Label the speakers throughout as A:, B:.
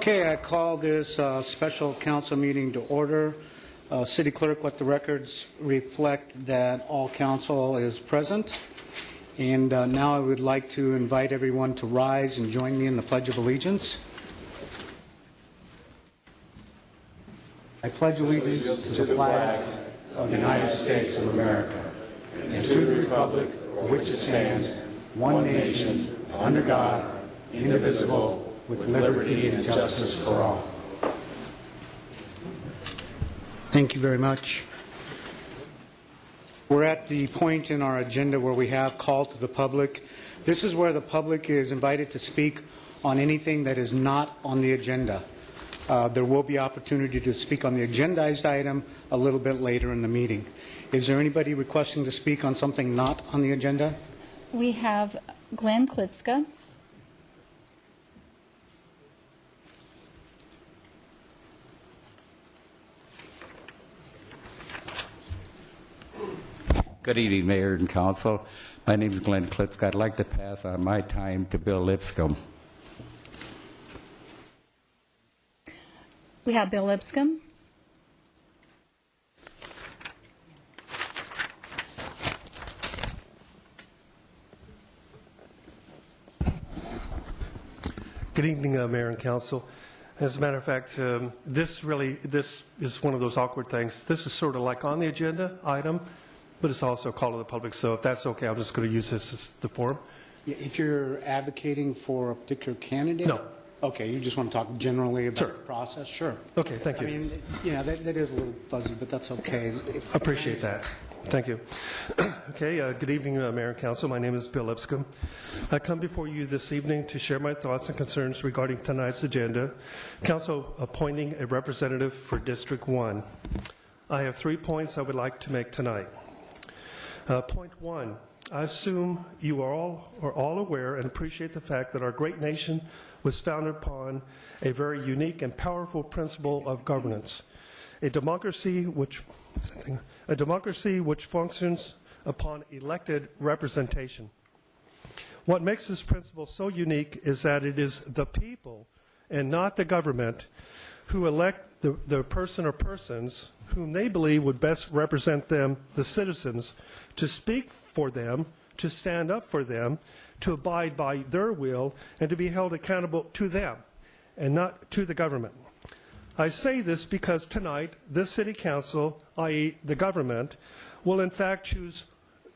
A: Okay, I call this special council meeting to order. City Clerk, let the records reflect that all council is present. And now I would like to invite everyone to rise and join me in the Pledge of Allegiance. I pledge allegiance to the flag of the United States of America and to the republic for which it stands, one nation, under God, indivisible, with liberty and justice for all. Thank you very much. We're at the point in our agenda where we have call to the public. This is where the public is invited to speak on anything that is not on the agenda. There will be opportunity to speak on the agendized item a little bit later in the meeting. Is there anybody requesting to speak on something not on the agenda?
B: We have Glenn Klitska.
C: Good evening, Mayor and Council. My name is Glenn Klitska. I'd like to pass on my time to Bill Lipscomb.
B: We have Bill Lipscomb.
D: Good evening, Mayor and Council. As a matter of fact, this is one of those awkward things. This is sort of like on the agenda item, but it's also a call to the public. So if that's okay, I'm just going to use this as the forum.
A: Yeah, if you're advocating for a particular candidate?
D: No.
A: Okay, you just want to talk generally about
D: Sure.
A: the process? Sure.
D: Okay, thank you.
A: I mean, that is a little fuzzy, but that's okay.
D: Appreciate that. Thank you. Okay, good evening, Mayor and Council. My name is Bill Lipscomb. I come before you this evening to share my thoughts and concerns regarding tonight's agenda. Council appointing a representative for District 1. I have 3 points I would like to make tonight. Point 1, I assume you are all aware and appreciate the fact that our great nation was founded upon a very unique and powerful principle of governance, a democracy which functions upon elected representation. What makes this principle so unique is that it is the people and not the government who elect the person or persons whom they believe would best represent them, the citizens, to speak for them, to stand up for them, to abide by their will, and to be held accountable to them and not to the government. I say this because tonight, this City Council, i.e. the government, will in fact choose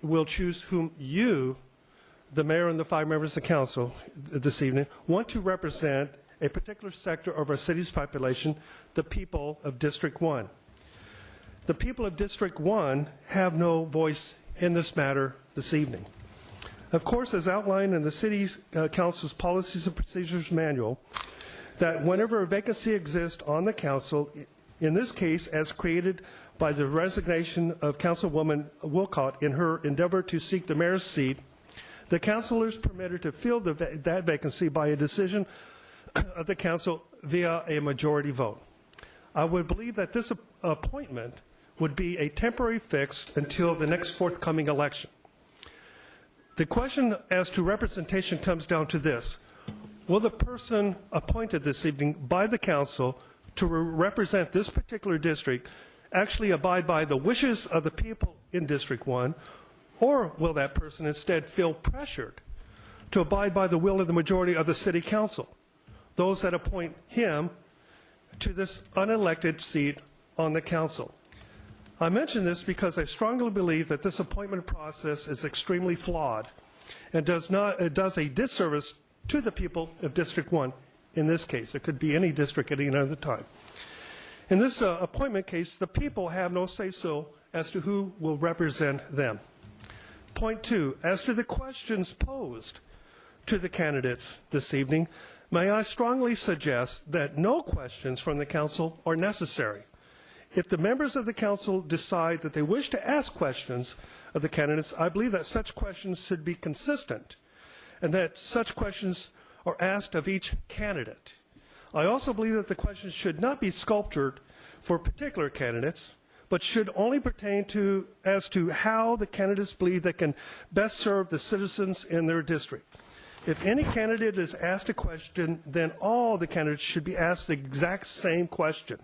D: whom you, the Mayor and the 5 members of the Council this evening, want to represent a particular sector of our city's population, the people of District 1. The people of District 1 have no voice in this matter this evening. Of course, as outlined in the City Council's Policies and Procedures Manual, that whenever a vacancy exists on the Council, in this case as created by the resignation of Councilwoman Wilcott in her endeavor to seek the mayor's seat, the councilor is permitted to fill that vacancy by a decision of the Council via a majority vote. I would believe that this appointment would be a temporary fix until the next forthcoming election. The question as to representation comes down to this. Will the person appointed this evening by the Council to represent this particular district actually abide by the wishes of the people in District 1, or will that person instead feel pressured to abide by the will of the majority of the City Council, those that appoint him to this unelected seat on the Council? I mention this because I strongly believe that this appointment process is extremely flawed and does a disservice to the people of District 1 in this case. It could be any district at any other time. In this appointment case, the people have no say-so as to who will represent them. Point 2, as to the questions posed to the candidates this evening, may I strongly suggest that no questions from the Council are necessary. If the members of the Council decide that they wish to ask questions of the candidates, I believe that such questions should be consistent and that such questions are asked of each candidate. I also believe that the questions should not be sculptured for particular candidates, but should only pertain as to how the candidates believe they can best serve the citizens in their district. If any candidate is asked a question, then all the candidates should be asked the exact same question.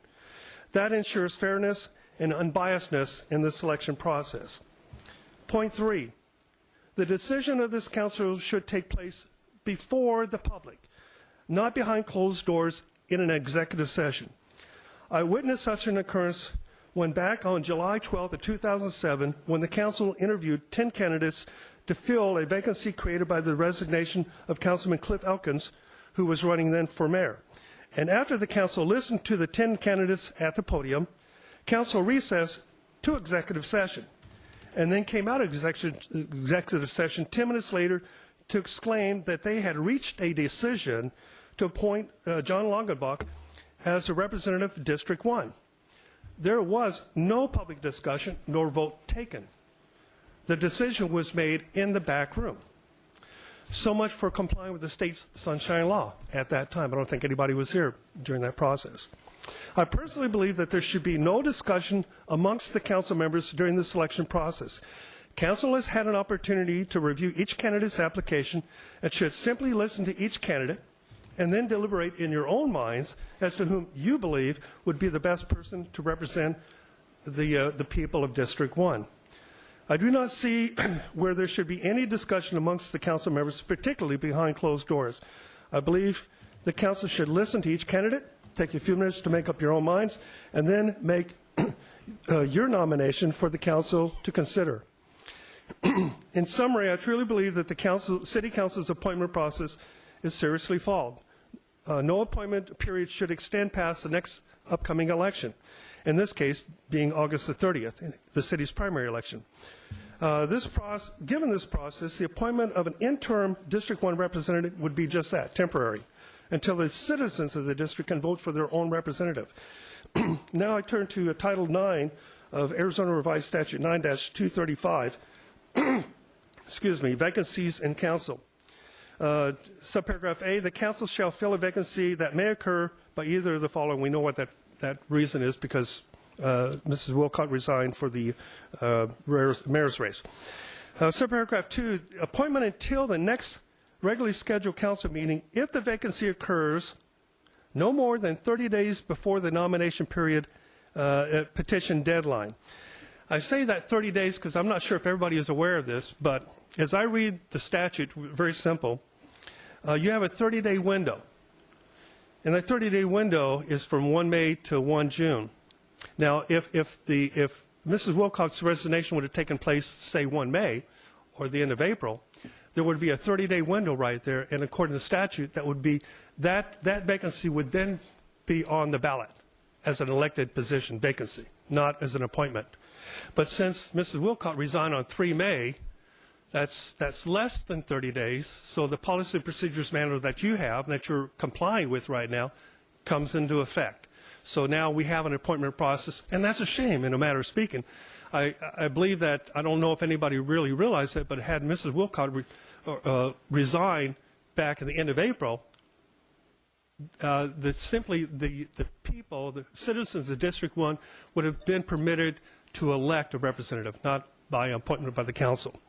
D: That ensures fairness and unbiasedness in the selection process. Point 3, the decision of this council should take place before the public, not behind closed doors in an executive session. I witnessed such an occurrence when back on July 12th of 2007, when the council interviewed 10 candidates to fill a vacancy created by the resignation of Councilman Cliff Elkins, who was running then for mayor. And after the council listened to the 10 candidates at the podium, council recessed to executive session, and then came out of executive session 10 minutes later to exclaim that they had reached a decision to appoint John Longenbach as a representative of District 1. There was no public discussion nor vote taken. The decision was made in the back room. So much for complying with the state's sunshine law at that time. I don't think anybody was here during that process. I personally believe that there should be no discussion amongst the council members during the selection process. Council has had an opportunity to review each candidate's application and should simply listen to each candidate and then deliberate in your own minds as to whom you believe would be the best person to represent the people of District 1. I do not see where there should be any discussion amongst the council members, particularly behind closed doors. I believe the council should listen to each candidate, take a few minutes to make up your own minds, and then make your nomination for the council to consider. In summary, I truly believe that the City Council's appointment process is seriously flawed. No appointment period should extend past the next upcoming election, in this case being August the 30th, the city's primary election. Given this process, the appointment of an interim District 1 representative would be just that, temporary, until the citizens of the district can vote for their own representative. Now I turn to Title 9 of Arizona Revised Statute 9-235, excuse me, vacancies in council. Subparagraph A, the council shall fill a vacancy that may occur by either of the following. We know what that reason is because Mrs. Wilcott resigned for the mayor's race. Subparagraph 2, appointment until the next regularly scheduled council meeting if the vacancy occurs no more than 30 days before the nomination period petition deadline. I say that 30 days because I'm not sure if everybody is aware of this, but as I read the statute, very simple, you have a 30-day window. And that 30-day window is from 1 May to 1 June. Now, if Mrs. Wilcox's resignation would have taken place, say, 1 May or the end of April, there would be a 30-day window right there, and according to the statute, that would be that vacancy would then be on the ballot as an elected position vacancy, not as an appointment. But since Mrs. Wilcott resigned on 3 May, that's less than 30 days, so the policy and procedures manual that you have, that you're complying with right now, comes into effect. So now we have an appointment process, and that's a shame in a matter of speaking. I believe that, I don't know if anybody really realized it, but had Mrs. Wilcott resigned back at the end of April, simply the people, the citizens of District 1 would have been permitted to elect a representative, not by appointment by the council.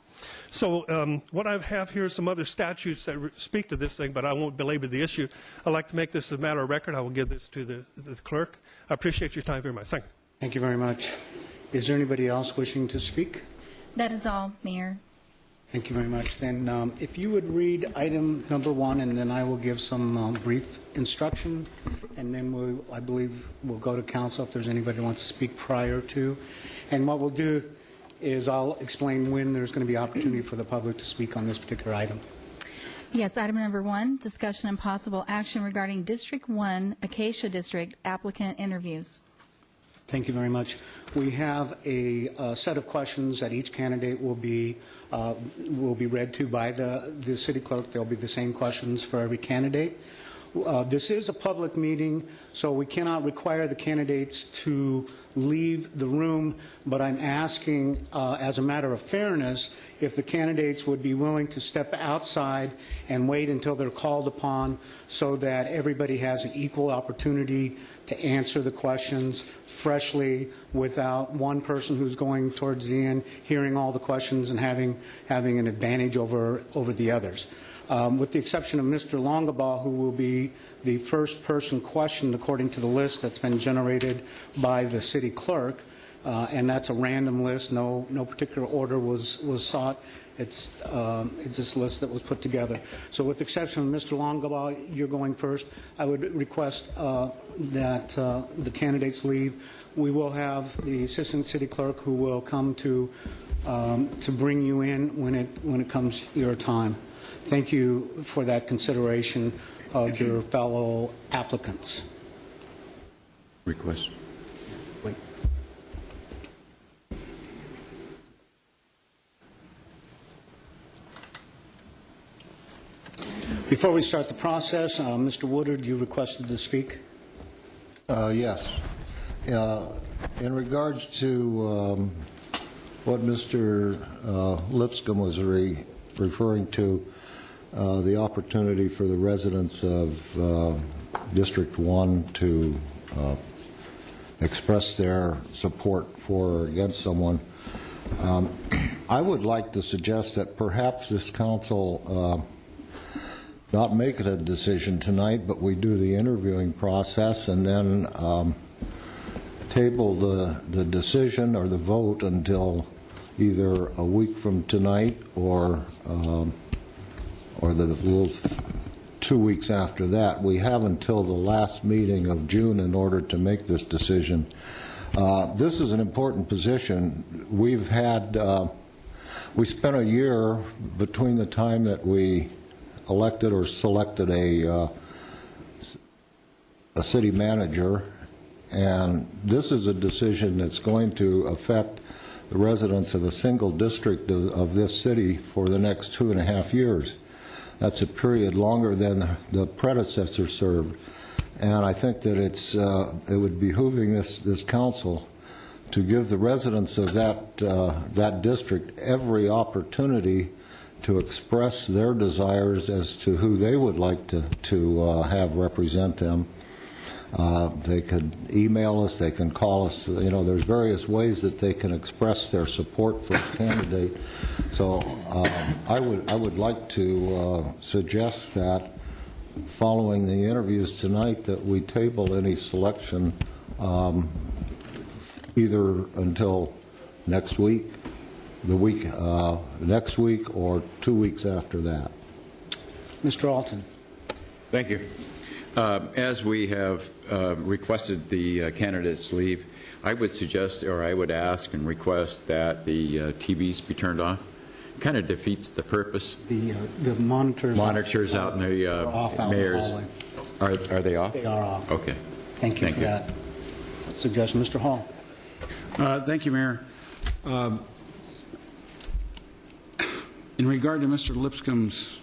D: So what I have here is some other statutes that speak to this thing, but I won't belabor the issue. I'd like to make this a matter of record. I will give this to the clerk. I appreciate your time very much. Thank you.
A: Thank you very much. Is there anybody else wishing to speak?
B: That is all, Mayor.
A: Thank you very much. Then if you would read item number 1, and then I will give some brief instruction, and then I believe we'll go to council if there's anybody who wants to speak prior to. And what we'll do is I'll explain when there's going to be opportunity for the public to speak on this particular item.
B: Yes, item number 1, discussion and possible action regarding District 1, Acacia District applicant interviews.
A: Thank you very much. We have a set of questions that each candidate will be read to by the city clerk. They'll be the same questions for every candidate. This is a public meeting, so we cannot require the candidates to leave the room, but I'm asking, as a matter of fairness, if the candidates would be willing to step outside and wait until they're called upon so that everybody has an equal opportunity to answer the questions freshly without one person who's going towards the end hearing all the questions and having an advantage over the others. with the exception of Mr. Longabaugh, who will be the first person questioned according to the list that's been generated by the city clerk, and that's a random list. No particular order was sought. It's this list that was put together. So with the exception of Mr. Longabaugh, you're going first. I would request that the candidates leave. We will have the assistant city clerk who will come to bring you in when it comes your time. Thank you for that consideration of your fellow applicants.
C: Request.
A: Wait. Before we start the process, Mr. Woodard, you requested to speak.
E: Yes. In regards to what Mr. Lipscomb was referring to, the opportunity for the residents of District 1 to express their support for or against someone, I would like to suggest that perhaps this council not make a decision tonight, but we do the interviewing process and then table the decision or the vote until either a week from tonight or the 2 weeks after that. We have until the last meeting of June in order to make this decision. This is an important position. We spent a year between the time that we elected or selected a city manager, and this is a decision that's going to affect the residents of a single district of this city for the next 2.5 years. That's a period longer than the predecessor served, and I think that it would be behooving this council to give the residents of that district every opportunity to express their desires as to who they would like to have represent them. They could email us, they can call us. There's various ways that they can express their support for a candidate. So I would like to suggest that following the interviews tonight that we table any selection either until next week, next week, or 2 weeks after that.
A: Mr. Alton.
F: Thank you. As we have requested the candidates leave, I would suggest, or I would ask and request that the TVs be turned off. Kind of defeats the purpose.
A: The monitors
F: out in the
A: off out
F: mayor's.
A: in the hallway.
F: Are they off?
A: They are off.
F: Okay.
A: Thank you for that suggestion. Mr. Hall.
G: Thank you, Mayor. In regard to Mr. Lipscomb's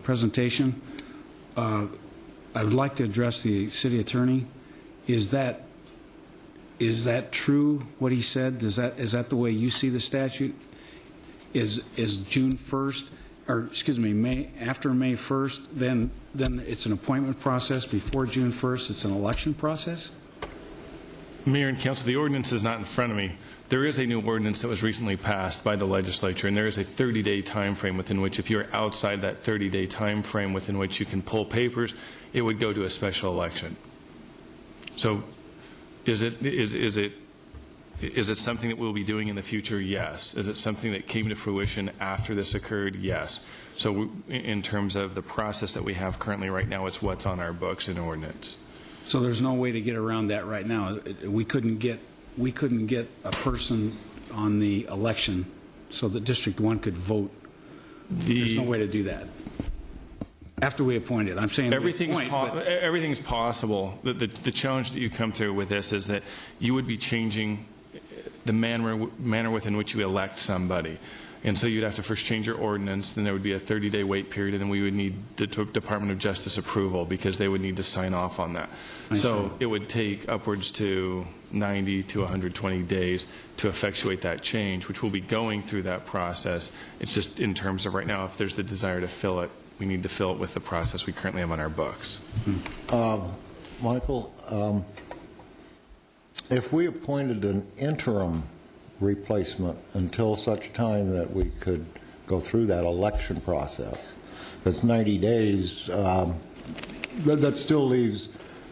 G: presentation, I would like to address the city attorney. Is that true, what he said? Is that the way you see the statute? Is June 1st, or excuse me, after May 1st, then it's an appointment process. Before June 1st, it's an election process?
H: Mayor and Council, the ordinance is not in front of me. There is a new ordinance that was recently passed by the legislature, and there is a 30-day time frame within which, if you're outside that 30-day time frame within which you can pull papers, it would go to a special election. So is it something that we'll be doing in the future? Yes. Is it something that came to fruition after this occurred? Yes. So in terms of the process that we have currently right now, it's what's on our books in ordinance.
G: So there's no way to get around that right now. We couldn't get a person on the election so that District 1 could vote. There's no way to do that. After we appoint it, I'm saying
H: everything's possible. The challenge that you come through with this is that you would be changing the manner within which you elect somebody. And so you'd have to first change your ordinance, then there would be a 30-day wait period, and then we would need the Department of Justice approval because they would need to sign off on that. So it would take upwards to 90 to 120 days to effectuate that change, which we'll be going through that process. It's just in terms of right now, if there's the desire to fill it, we need to fill it with the process we currently have on our books.
E: Michael, if we appointed an interim replacement until such time that we could go through that election process, It's 90 days. That still leaves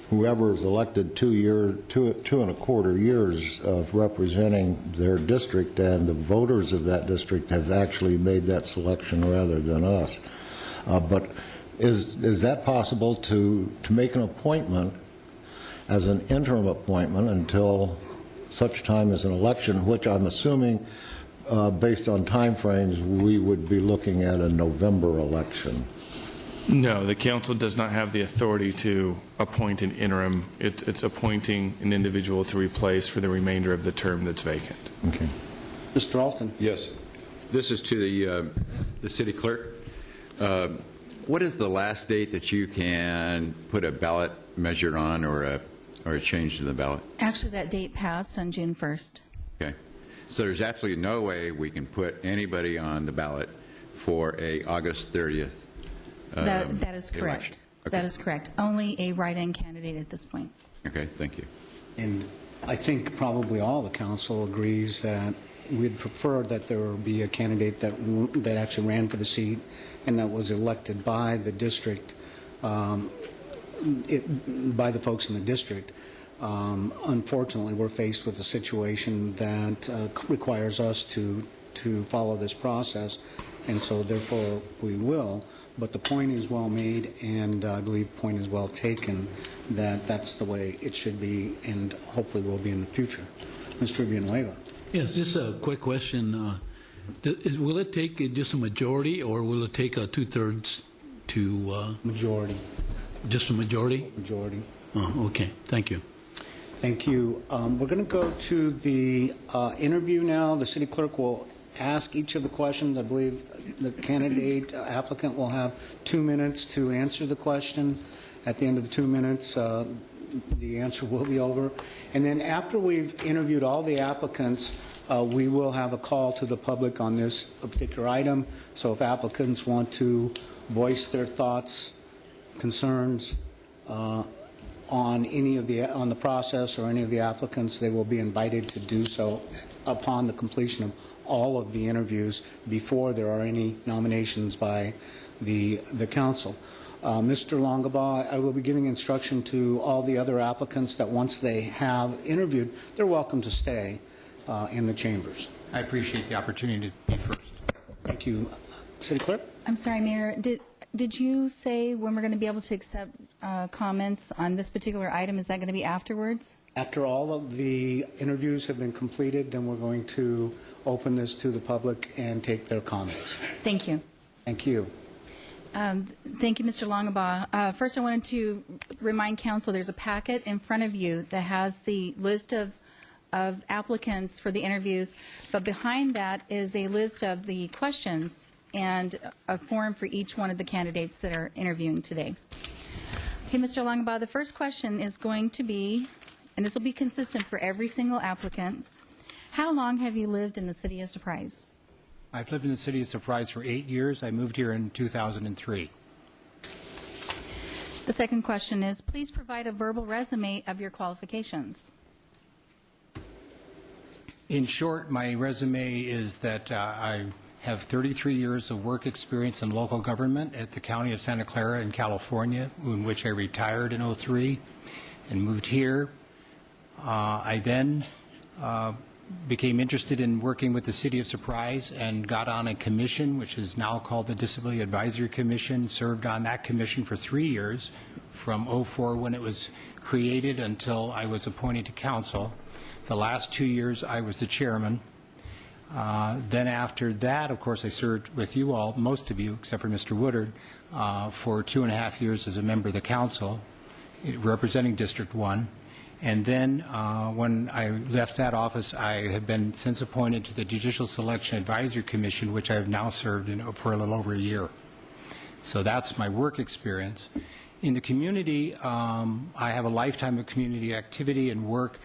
E: whoever is elected 2.25 years of representing their district, and the voters of that district have actually made that selection rather than us. But is that possible to make an appointment as an interim appointment until such time as an election, which I'm assuming, based on timeframes, we would be looking at a November election?
H: No, the council does not have the authority to appoint an interim. It's appointing an individual to replace for the remainder of the term that's vacant.
E: Okay.
A: Mr. Alston?
F: Yes. This is to the city clerk. What is the last date that you can put a ballot measure on or a change to the ballot? Actually,
B: that date passed on June 1st.
F: Okay. So there's absolutely no way we can put anybody on the ballot for a August 30th
B: That is correct.
F: election. Okay.
B: That is correct. Only a write-in candidate at this point.
F: Okay, thank you.
A: And I think probably all the council agrees that we'd prefer that there be a candidate that actually ran for the seat and that was elected by the district, by the folks in the district. Unfortunately, we're faced with a situation that requires us to follow this process, and so therefore we will. But the point is well made, and I believe the point is well taken, that that's the way it should be and hopefully will be in the future. Mr. Villanueva.
I: Yes, just a quick question. Will it take just a majority, or will it take a two-thirds to...
A: Majority.
I: Just a majority?
A: Majority.
I: Oh, okay. Thank you.
A: Thank you. We're going to go to the interview now. The city clerk will ask each of the questions. I believe the candidate applicant will have 2 minutes to answer the question. At the end of the 2 minutes, the answer will be over. And then after we've interviewed all the applicants, we will have a call to the public on this particular item. So if applicants want to voice their thoughts, concerns on any of the process or any of the applicants, they will be invited to do so upon the completion of all of the interviews before there are any nominations by the council. Mr. Longabaugh, I will be giving instruction to all the other applicants that once they have interviewed, they're welcome to stay in the chambers.
J: I appreciate the opportunity to be first.
A: Thank you. City Clerk?
B: I'm sorry, Mayor. Did you say when we're going to be able to accept comments on this particular item? Is that going to be afterwards?
A: After all of the interviews have been completed, then we're going to open this to the public and take their comments.
B: Thank you.
A: Thank you.
B: Thank you, Mr. Longabaugh. First, I wanted to remind council there's a packet in front of you that has the list of applicants for the interviews, but behind that is a list of the questions and a form for each one of the candidates that are interviewing today. Okay, Mr. Longabaugh, the first question is going to be, and this will be consistent for every single applicant, how long have you lived in the city of Surprise?
J: I've lived in the city of Surprise for 8 years. I moved here in 2003.
B: The second question is, please provide a verbal resume of your qualifications.
J: In short, my resume is that I have 33 years of work experience in local government at the County of Santa Clara in California, in which I retired in 2003 and moved here. I then became interested in working with the City of Surprise and got on a commission, which is now called the Disability Advisory Commission, served on that commission for 3 years, from 2004 when it was created until I was appointed to council. The last 2 years I was the chairman. Then after that, of course, I served with you all, most of you, except for Mr. Woodard, for 2.5 years as a member of the council, representing District 1. And then when I left that office, I have been since appointed to the Judicial Selection Advisory Commission, which I have now served in for a little over a year. So that's my work experience. In the community, I have a lifetime of community activity and work,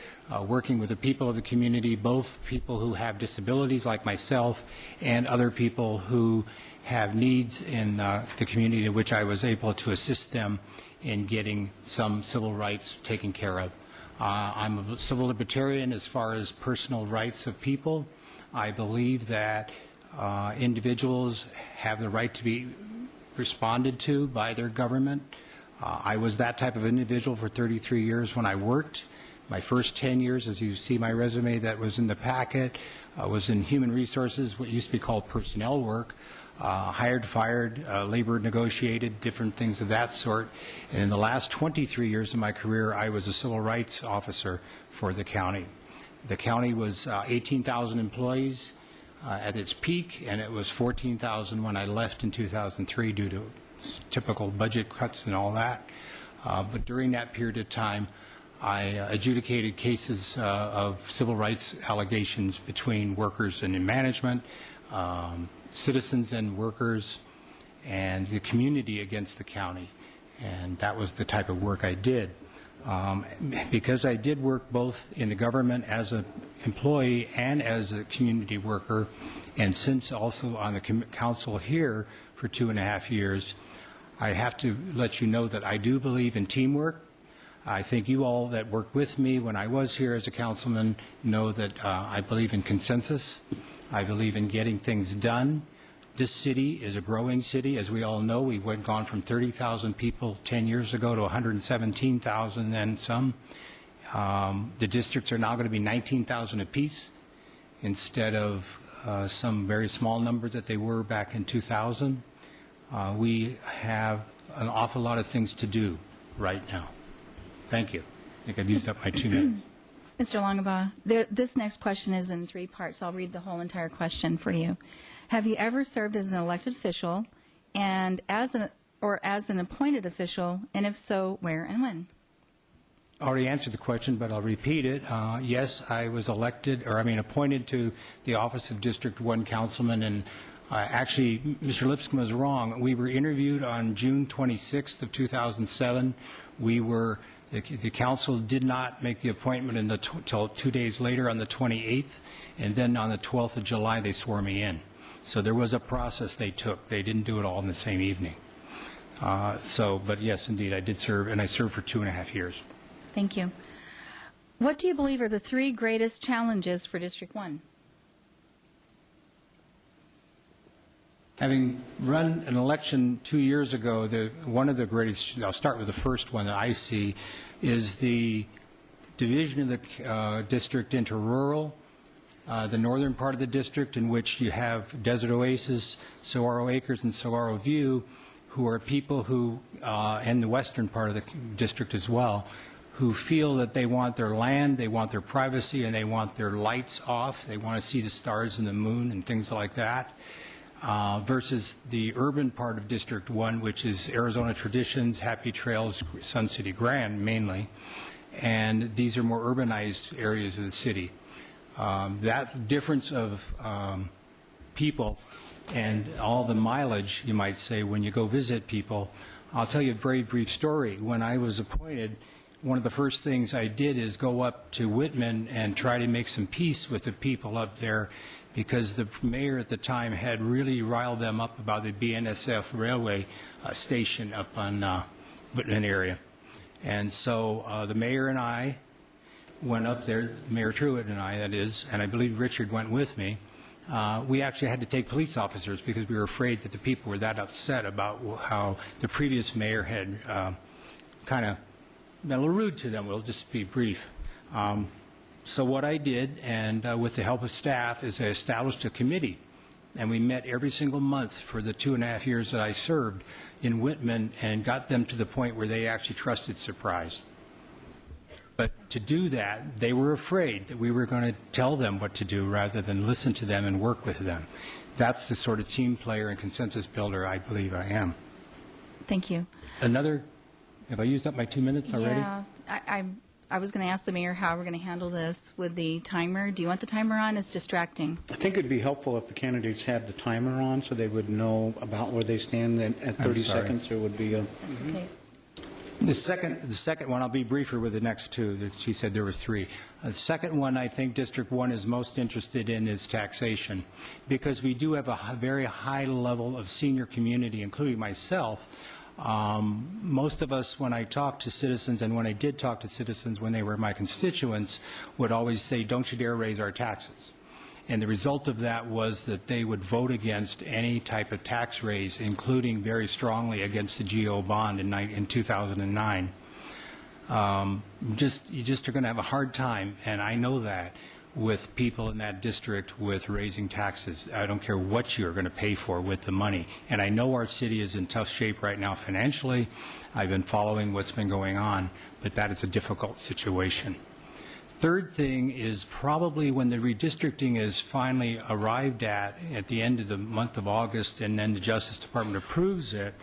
J: working with the people of the community, both people who have disabilities like myself and other people who have needs in the community, in which I was able to assist them in getting some civil rights taken care of. I'm a civil libertarian as far as personal rights of people. I believe that individuals have the right to be responded to by their government. I was that type of individual for 33 years when I worked. My first 10 years, as you see my resume that was in the packet, was in human resources, what used to be called personnel work, hired, fired, labor negotiated, different things of that sort. And in the last 23 years of my career, I was a civil rights officer for the county. The county was 18,000 employees at its peak, and it was 14,000 when I left in 2003 due to typical budget cuts and all that. But during that period of time, I adjudicated cases of civil rights allegations between workers and in management, citizens and workers, and the community against the county. And that was the type of work I did. Because I did work both in the government as an employee and as a community worker, and since also on the council here for 2.5 years, I have to let you know that I do believe in teamwork. I think you all that worked with me when I was here as a councilman know that I believe in consensus. I believe in getting things done. This city is a growing city. As we all know, we went gone from 30,000 people 10 years ago to 117,000 and some. The districts are now going to be 19,000 apiece instead of some very small number that they were back in 2000. We have an awful lot of things to do right now. Thank you. I think I've used up my 2 minutes.
B: Mr. Longabaugh, this next question is in 3 parts. I'll read the whole entire question for you. Have you ever served as an elected official and as an appointed official, and if so, where and when?
J: I already answered the question, but I'll repeat it. Yes, I was appointed to the office of District 1 councilman, and actually, Mr. Lipscomb was wrong. We were interviewed on June 26th of 2007. The council did not make the appointment until 2 days later on the 28th, and then on the 12th of July they swore me in. So there was a process they took. They didn't do it all in the same evening. But yes, indeed, I did serve, and I served for 2.5 years.
B: Thank you. What do you believe are the 3 greatest challenges for District 1?
J: Having run an election 2 years ago, one of the greatest, I'll start with the first one that I see, is the division of the district into rural, the northern part of the district, in which you have Desert Oasis, Saguaro Acres, and Saguaro View, who are people who, and the western part of the district as well, who feel that they want their land, they want their privacy, and they want their lights off. They want to see the stars and the moon and things like that. Versus the urban part of District 1, which is Arizona Traditions, Happy Trails, Sun City Grand mainly, and these are more urbanized areas of the city. That difference of people and all the mileage, you might say, when you go visit people, I'll tell you a very brief story. When I was appointed, one of the first things I did is go up to Whitman and try to make some peace with the people up there, because the mayor at the time had really riled them up about the BNSF railway station up on Whitman area. And so the mayor and I went up there, Mayor Truitt and I, that is, and I believe Richard went with me. We actually had to take police officers because we were afraid that the people were that upset about how the previous mayor had kind of been a little rude to them. We'll just be brief. So what I did, and with the help of staff, is I established a committee, and we met every single month for the 2.5 years that I served in Whitman, and got them to the point where they actually trusted Surprise. But to do that, they were afraid that we were going to tell them what to do rather than listen to them and work with them. That's the sort of team player and consensus builder I believe I am.
B: Thank you.
J: Have I used up my 2 minutes already?
B: Yeah, I was going to ask the mayor how we're going to handle this with the timer. Do you want the timer on? It's distracting.
A: I think it would be helpful if the candidates had the timer on so they would know about where they stand at 30 seconds. There would be a...
B: Okay.
J: The second one, I'll be briefer with the next 2. She said there were 3. The second one I think District 1 is most interested in is taxation, because we do have a very high level of senior community, including myself. Most of us, when I talk to citizens, and when I did talk to citizens when they were my constituents, would always say, don't you dare raise our taxes. And the result of that was that they would vote against any type of tax raise, including very strongly against the GO bond in 2009. You just are going to have a hard time, and I know that, with people in that district with raising taxes. I don't care what you're going to pay for with the money. And I know our city is in tough shape right now financially. I've been following what's been going on, but that is a difficult situation. Third thing is probably when the redistricting is finally arrived at the end of the month of August, and then the Justice Department approves it,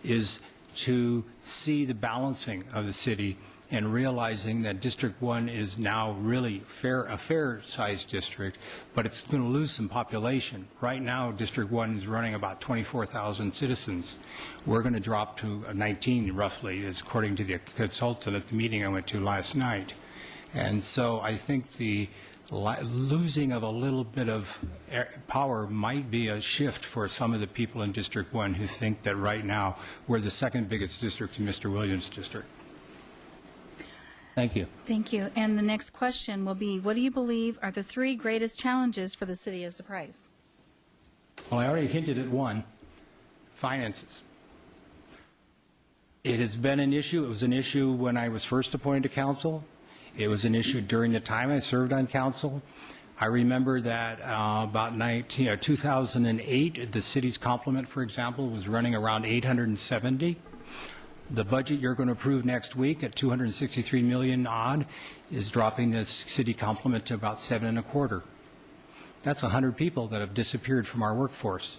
J: is to see the balancing of the city and realizing that District 1 is now really a fair-sized district, but it's going to lose some population. Right now, District 1 is running about 24,000 citizens. We're going to drop to 19, roughly, as according to the consultant at the meeting I went to last night. And so I think the losing of a little bit of power might be a shift for some of the people in District 1 who think that right now we're the second biggest district in Mr. Williams' district.
I: Thank you.
B: Thank you. And the next question will be, what do you believe are the 3 greatest challenges for the city of Surprise?
J: Well, I already hinted at one, finances. It has been an issue. It was an issue when I was first appointed to council. It was an issue during the time I served on council. I remember that about 2008, the city's complement, for example, was running around 870. The budget you're going to approve next week at $263 million odd is dropping the city complement to about 7.25. That's 100 people that have disappeared from our workforce.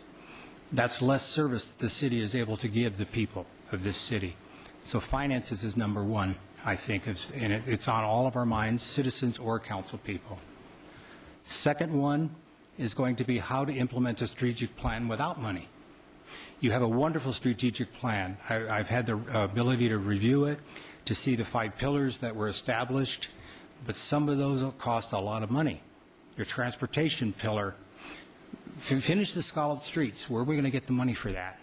J: That's less service that the city is able to give the people of this city. So finances is number one, I think, and it's on all of our minds, citizens or council people. Second one is going to be how to implement a strategic plan without money. You have a wonderful strategic plan. I've had the ability to review it, to see the 5 pillars that were established, but some of those will cost a lot of money. Your transportation pillar, finish the scalloped streets. Where are we going to get the money for that?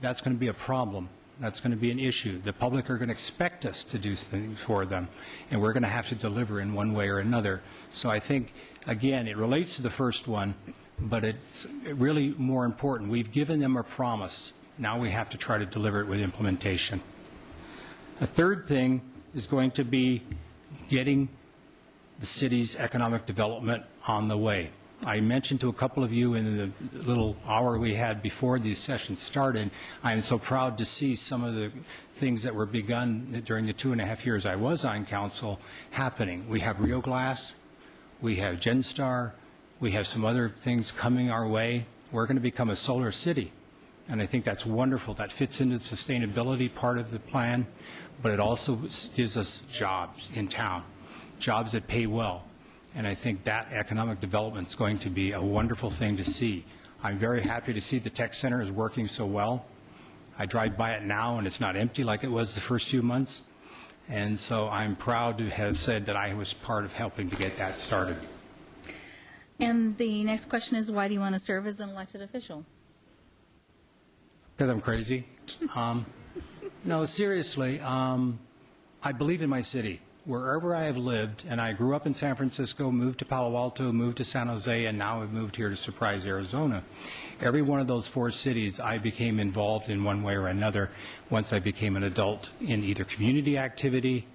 J: That's going to be a problem. That's going to be an issue. The public are going to expect us to do things for them, and we're going to have to deliver in one way or another. So I think, again, it relates to the first one, but it's really more important. We've given them a promise. Now we have to try to deliver it with implementation. A third thing is going to be getting the city's economic development on the way. I mentioned to a couple of you in the little hour we had before these sessions started, I am so proud to see some of the things that were begun during the 2.5 years I was on council happening. We have Rio Glass, we have GenStar, we have some other things coming our way. We're going to become a solar city, and I think that's wonderful. That fits into the sustainability part of the plan, but it also gives us jobs in town, jobs that pay well. And I think that economic development is going to be a wonderful thing to see. I'm very happy to see the tech center is working so well. I drive by it now, and it's not empty like it was the first few months. And so I'm proud to have said that I was part of helping to get that started.
B: And the next question is, why do you want to serve as an elected official?
J: Because I'm crazy. No, seriously, I believe in my city. Wherever I have lived, and I grew up in San Francisco, moved to Palo Alto, moved to San Jose, and now I've moved here to Surprise, Arizona. Every one of those 4 cities, I became involved in one way or another once I became an adult in either community activity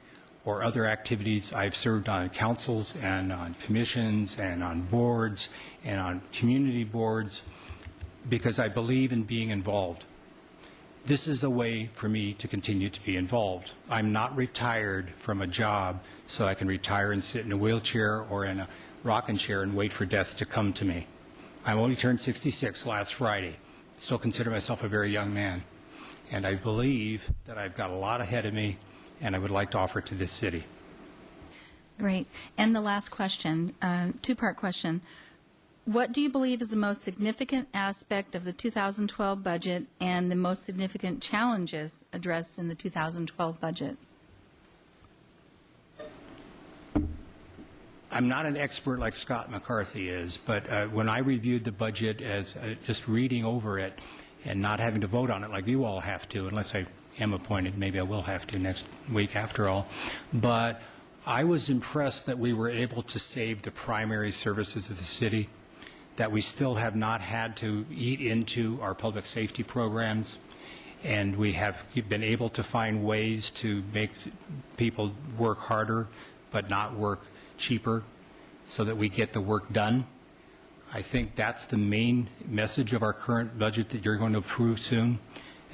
J: or other activities. I've served on councils and on commissions and on boards and on community boards because I believe in being involved. This is a way for me to continue to be involved. I'm not retired from a job so I can retire and sit in a wheelchair or in a rocking chair and wait for death to come to me. I only turned 66 last Friday. Still consider myself a very young man. And I believe that I've got a lot ahead of me, and I would like to offer it to this city.
B: Great. And the last question, 2-part question. What do you believe is the most significant aspect of the 2012 budget and the most significant challenges addressed in the 2012 budget?
J: I'm not an expert like Scott McCarthy is, but when I reviewed the budget as just reading over it and not having to vote on it like you all have to, unless I am appointed, maybe I will have to next week after all, but I was impressed that we were able to save the primary services of the city, that we still have not had to eat into our public safety programs, and we have been able to find ways to make people work harder but not work cheaper so that we get the work done. I think that's the main message of our current budget that you're going to approve soon,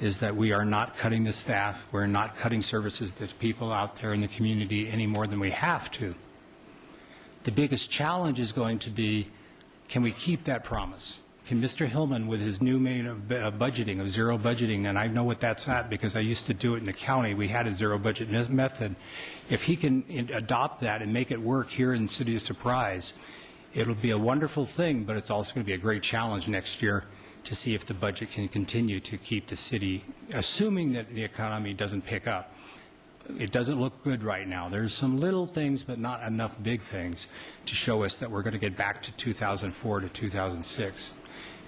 J: is that we are not cutting the staff, we're not cutting services to people out there in the community any more than we have to. The biggest challenge is going to be, can we keep that promise? Can Mr. Hillman, with his new budgeting, of zero budgeting, and I know what that's at because I used to do it in the county, we had a zero budget method. If he can adopt that and make it work here in the City of Surprise, it'll be a wonderful thing, but it's also going to be a great challenge next year to see if the budget can continue to keep the city, assuming that the economy doesn't pick up. It doesn't look good right now. There's some little things, but not enough big things to show us that we're going to get back to 2004 to 2006.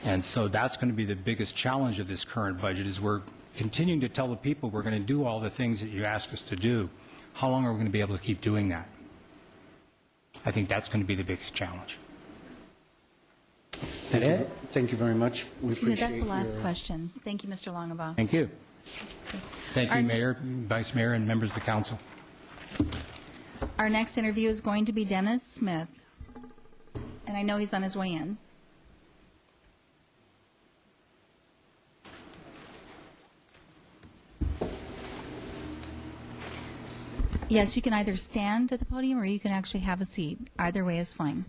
J: And so that's going to be the biggest challenge of this current budget, is we're continuing to tell the people we're going to do all the things that you ask us to do. How long are we going to be able to keep doing that? I think that's going to be the biggest challenge.
A: Thank you very much.
B: Excuse me, that's the last question. Thank you, Mr. Longabaugh.
J: Thank you. Thank you, Mayor, Vice Mayor, and members of the council.
B: Our next interview is going to be Dennis Smith, and I know he's on his way in. Yes, you can either stand at the podium or you can actually have a seat. Either way is fine.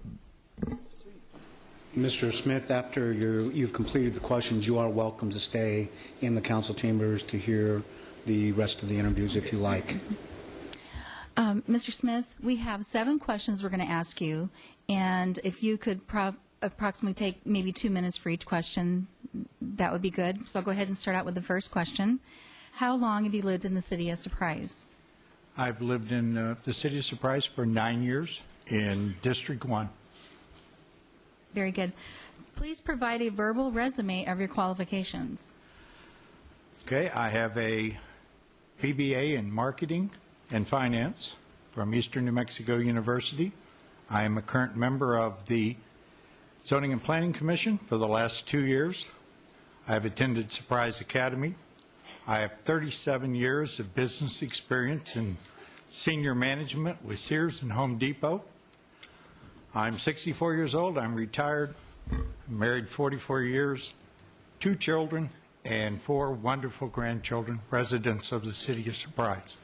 A: Mr. Smith, after you've completed the questions, you are welcome to stay in the council chambers to hear the rest of the interviews if you like.
B: Mr. Smith, we have 7 questions we're going to ask you, and if you could approximately take maybe 2 minutes for each question, that would be good. So I'll go ahead and start out with the first question. How long have you lived in the City of Surprise?
K: I've lived in the City of Surprise for 9 years in District 1.
B: Very good. Please provide a verbal resume of your qualifications.
K: Okay, I have a BBA in Marketing and Finance from Eastern New Mexico University. I am a current member of the Zoning and Planning Commission for the last 2 years. I have attended Surprise Academy. I have 37 years of business experience in senior management with Sears and Home Depot. I'm 64 years old. I'm retired. I'm married 44 years, 2 children, and 4 wonderful grandchildren, residents of the City of Surprise.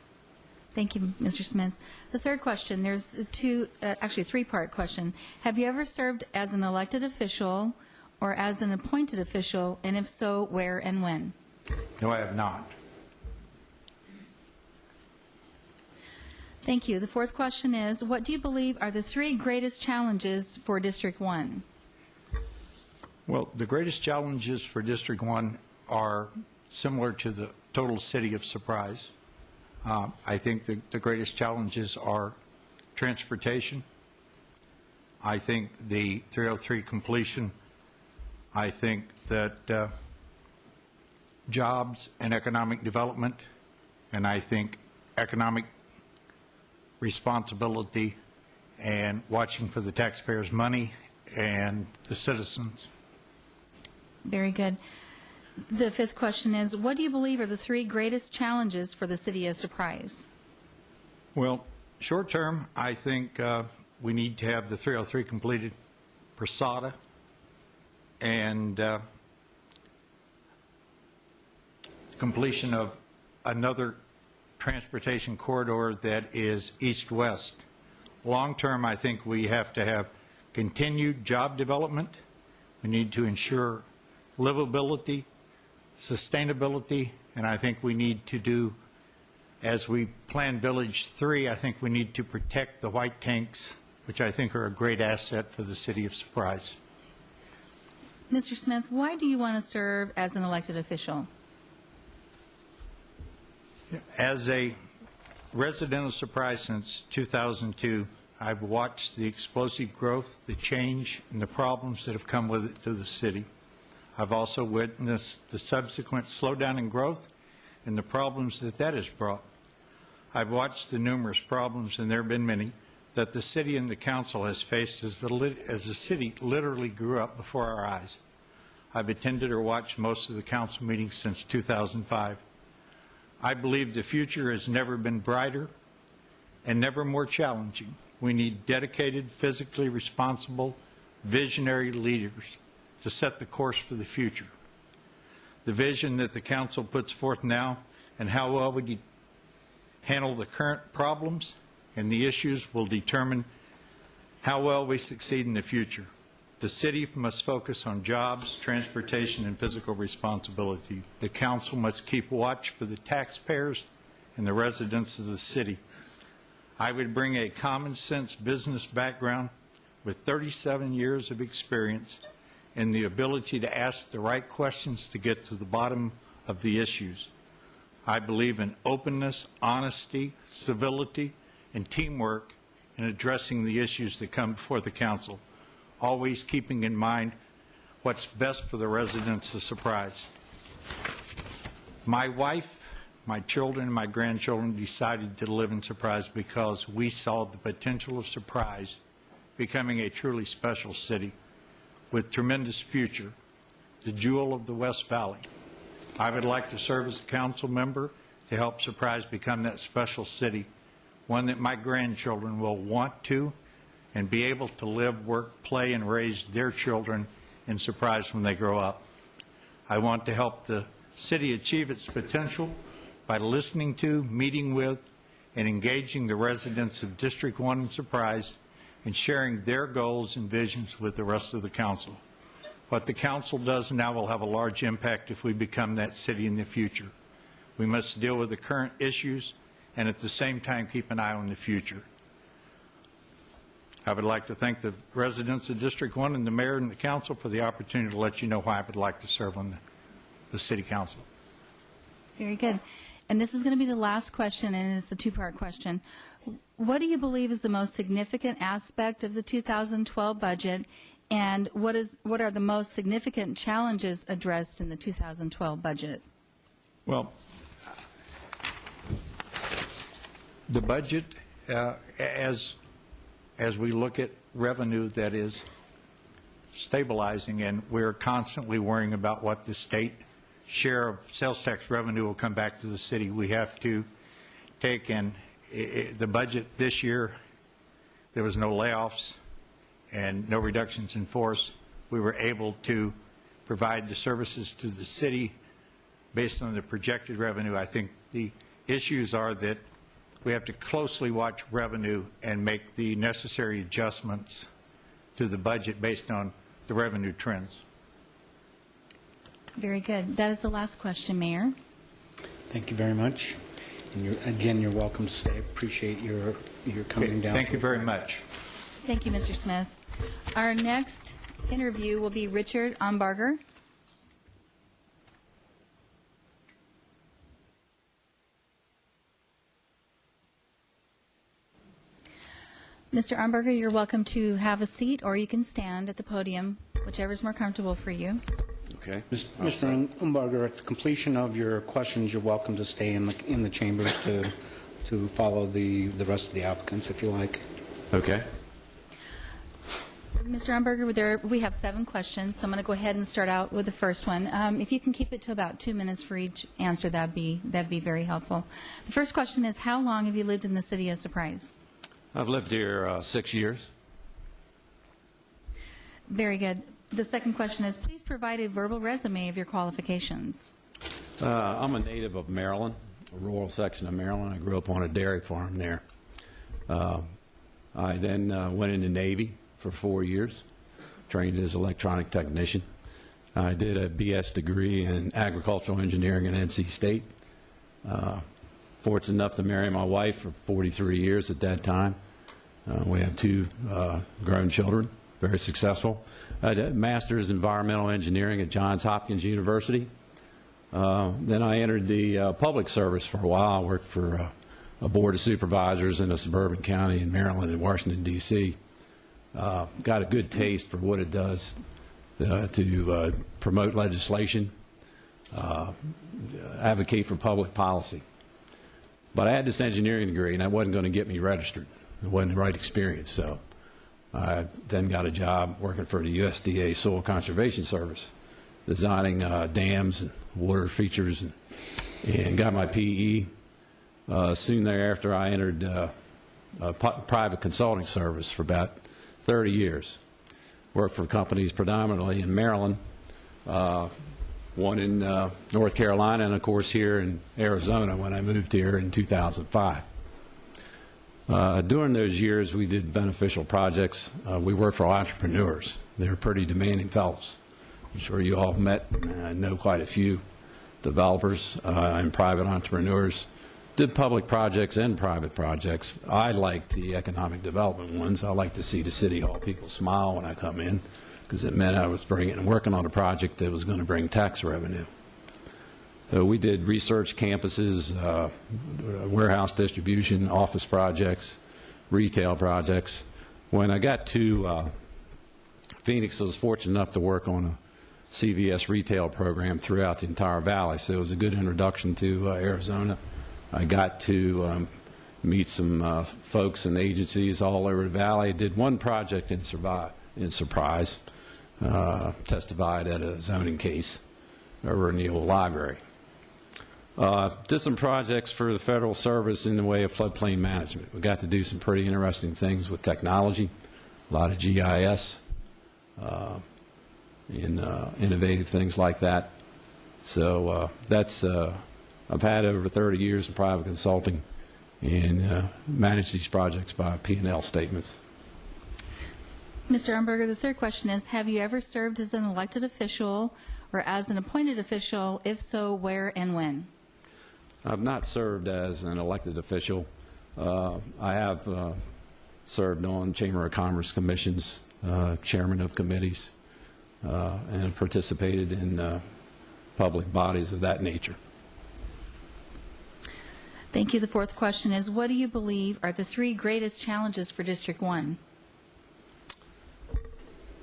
B: Thank you, Mr. Smith. The third question, there's actually a 3-part question. Have you ever served as an elected official or as an appointed official, and if so, where and when?
K: No, I have not.
B: Thank you. The 4th question is, what do you believe are the 3 greatest challenges for District 1?
K: Well, the greatest challenges for District 1 are similar to the total City of Surprise. I think the greatest challenges are transportation. I think the 303 completion. I think that jobs and economic development, and I think economic responsibility and watching for the taxpayers' money and the citizens.
B: Very good. The 5th question is, what do you believe are the 3 greatest challenges for the City of Surprise?
K: Well, short term, I think we need to have the 303 completed for SADA and completion of another transportation corridor that is east-west. Long-term, I think we have to have continued job development. We need to ensure livability, sustainability, and I think we need to do, as we plan Village 3, I think we need to protect the white tanks, which I think are a great asset for the City of Surprise.
B: Mr. Smith, why do you want to serve as an elected official?
K: As a resident of Surprise since 2002, I've watched the explosive growth, the change, and the problems that have come with it to the city. I've also witnessed the subsequent slowdown in growth and the problems that that has brought. I've watched the numerous problems, and there have been many, that the city and the council has faced as the city literally grew up before our eyes. I've attended or watched most of the council meetings since 2005. I believe the future has never been brighter and never more challenging. We need dedicated, physically responsible, visionary leaders to set the course for the future. The vision that the council puts forth now and how well we handle the current problems and the issues will determine how well we succeed in the future. The city must focus on jobs, transportation, and physical responsibility. The council must keep watch for the taxpayers and the residents of the city. I would bring a common sense business background with 37 years of experience and the ability to ask the right questions to get to the bottom of the issues. I believe in openness, honesty, civility, and teamwork in addressing the issues that come before the council, always keeping in mind what's best for the residents of Surprise. My wife, my children, and my grandchildren decided to live in Surprise because we saw the potential of Surprise becoming a truly special city with tremendous future, the jewel of the West Valley. I would like to serve as a council member to help Surprise become that special city, one that my grandchildren will want to and be able to live, work, play, and raise their children in Surprise when they grow up. I want to help the city achieve its potential by listening to, meeting with, and engaging the residents of District 1 and Surprise and sharing their goals and visions with the rest of the council. What the council does now will have a large impact if we become that city in the future. We must deal with the current issues and at the same time keep an eye on the future. I would like to thank the residents of District 1 and the mayor and the council for the opportunity to let you know why I would like to serve on the city council.
B: Very good. And this is going to be the last question, and it's a two-part question. What do you believe is the most significant aspect of the 2012 budget, and what are the most significant challenges addressed in the 2012 budget?
K: Well, the budget, as we look at revenue that is stabilizing, and we're constantly worrying about what the state share of sales tax revenue will come back to the city. We have to take in the budget this year. There was no layoffs and no reductions in force. We were able to provide the services to the city based on the projected revenue. I think the issues are that we have to closely watch revenue and make the necessary adjustments to the budget based on the revenue trends.
B: Very good. That is the last question, Mayor.
A: Thank you very much. And again, you're welcome to stay. Appreciate your coming down.
K: Thank you very much.
B: Thank you, Mr. Smith. Our next interview will be Richard Umbarger. Mr. Umbarger, you're welcome to have a seat, or you can stand at the podium, whichever is more comfortable for you.
C: Okay.
A: Mr. Umbarger, at the completion of your questions, you're welcome to stay in the chambers to follow the rest of the applicants, if you like.
C: Okay.
B: Mr. Umbarger, we have 7 questions, so I'm going to go ahead and start out with the first one. If you can keep it to about 2 minutes for each answer, that'd be very helpful. The first question is, how long have you lived in the city of Surprise?
L: I've lived here 6 years.
B: Very good. The second question is, please provide a verbal resume of your qualifications.
L: I'm a native of Maryland, a rural section of Maryland. I grew up on a dairy farm there. I then went in the Navy for 4 years, trained as an electronic technician. I did a BS degree in agricultural engineering at NC State. Fortunate enough to marry my wife for 43 years at that time. We have 2 grown children, very successful. I did a master's in environmental engineering at Johns Hopkins University. Then I entered the public service for a while. I worked for a board of supervisors in a suburban county in Maryland and Washington, D.C. Got a good taste for what it does to promote legislation, advocate for public policy. But I had this engineering degree, and that wasn't going to get me registered. It wasn't the right experience. So I then got a job working for the USDA Soil Conservation Service, designing dams and water features, and got my PE. Soon thereafter, I entered a private consulting service for about 30 years. Worked for companies predominantly in Maryland, one in North Carolina, and of course here in Arizona when I moved here in 2005. During those years, we did beneficial projects. We worked for entrepreneurs. They were pretty demanding fellows. I'm sure you all have met, I know quite a few developers and private entrepreneurs. Did public projects and private projects. I like the economic development ones. I like to see the City Hall people smile when I come in, because it meant I was working on a project that was going to bring tax revenue. So we did research campuses, warehouse distribution, office projects, retail projects. When I got to Phoenix, I was fortunate enough to work on a CVS retail program throughout the entire valley, so it was a good introduction to Arizona. I got to meet some folks and agencies all over the valley. Did one project in Surprise, testified at a zoning case over in the old library. Did some projects for the Federal Service in the way of floodplain management. We got to do some pretty interesting things with technology, a lot of GIS, and innovative things like that. So that's I've had over 30 years in private consulting and managed these projects by P&L statements.
B: Mr. Umberger, the third question is, have you ever served as an elected official or as an appointed official? If so, where and when?
L: I've not served as an elected official. I have served on Chamber of Commerce commissions, chairman of committees, and participated in public bodies of that nature.
B: Thank you. The fourth question is, what do you believe are the 3 greatest challenges for District 1?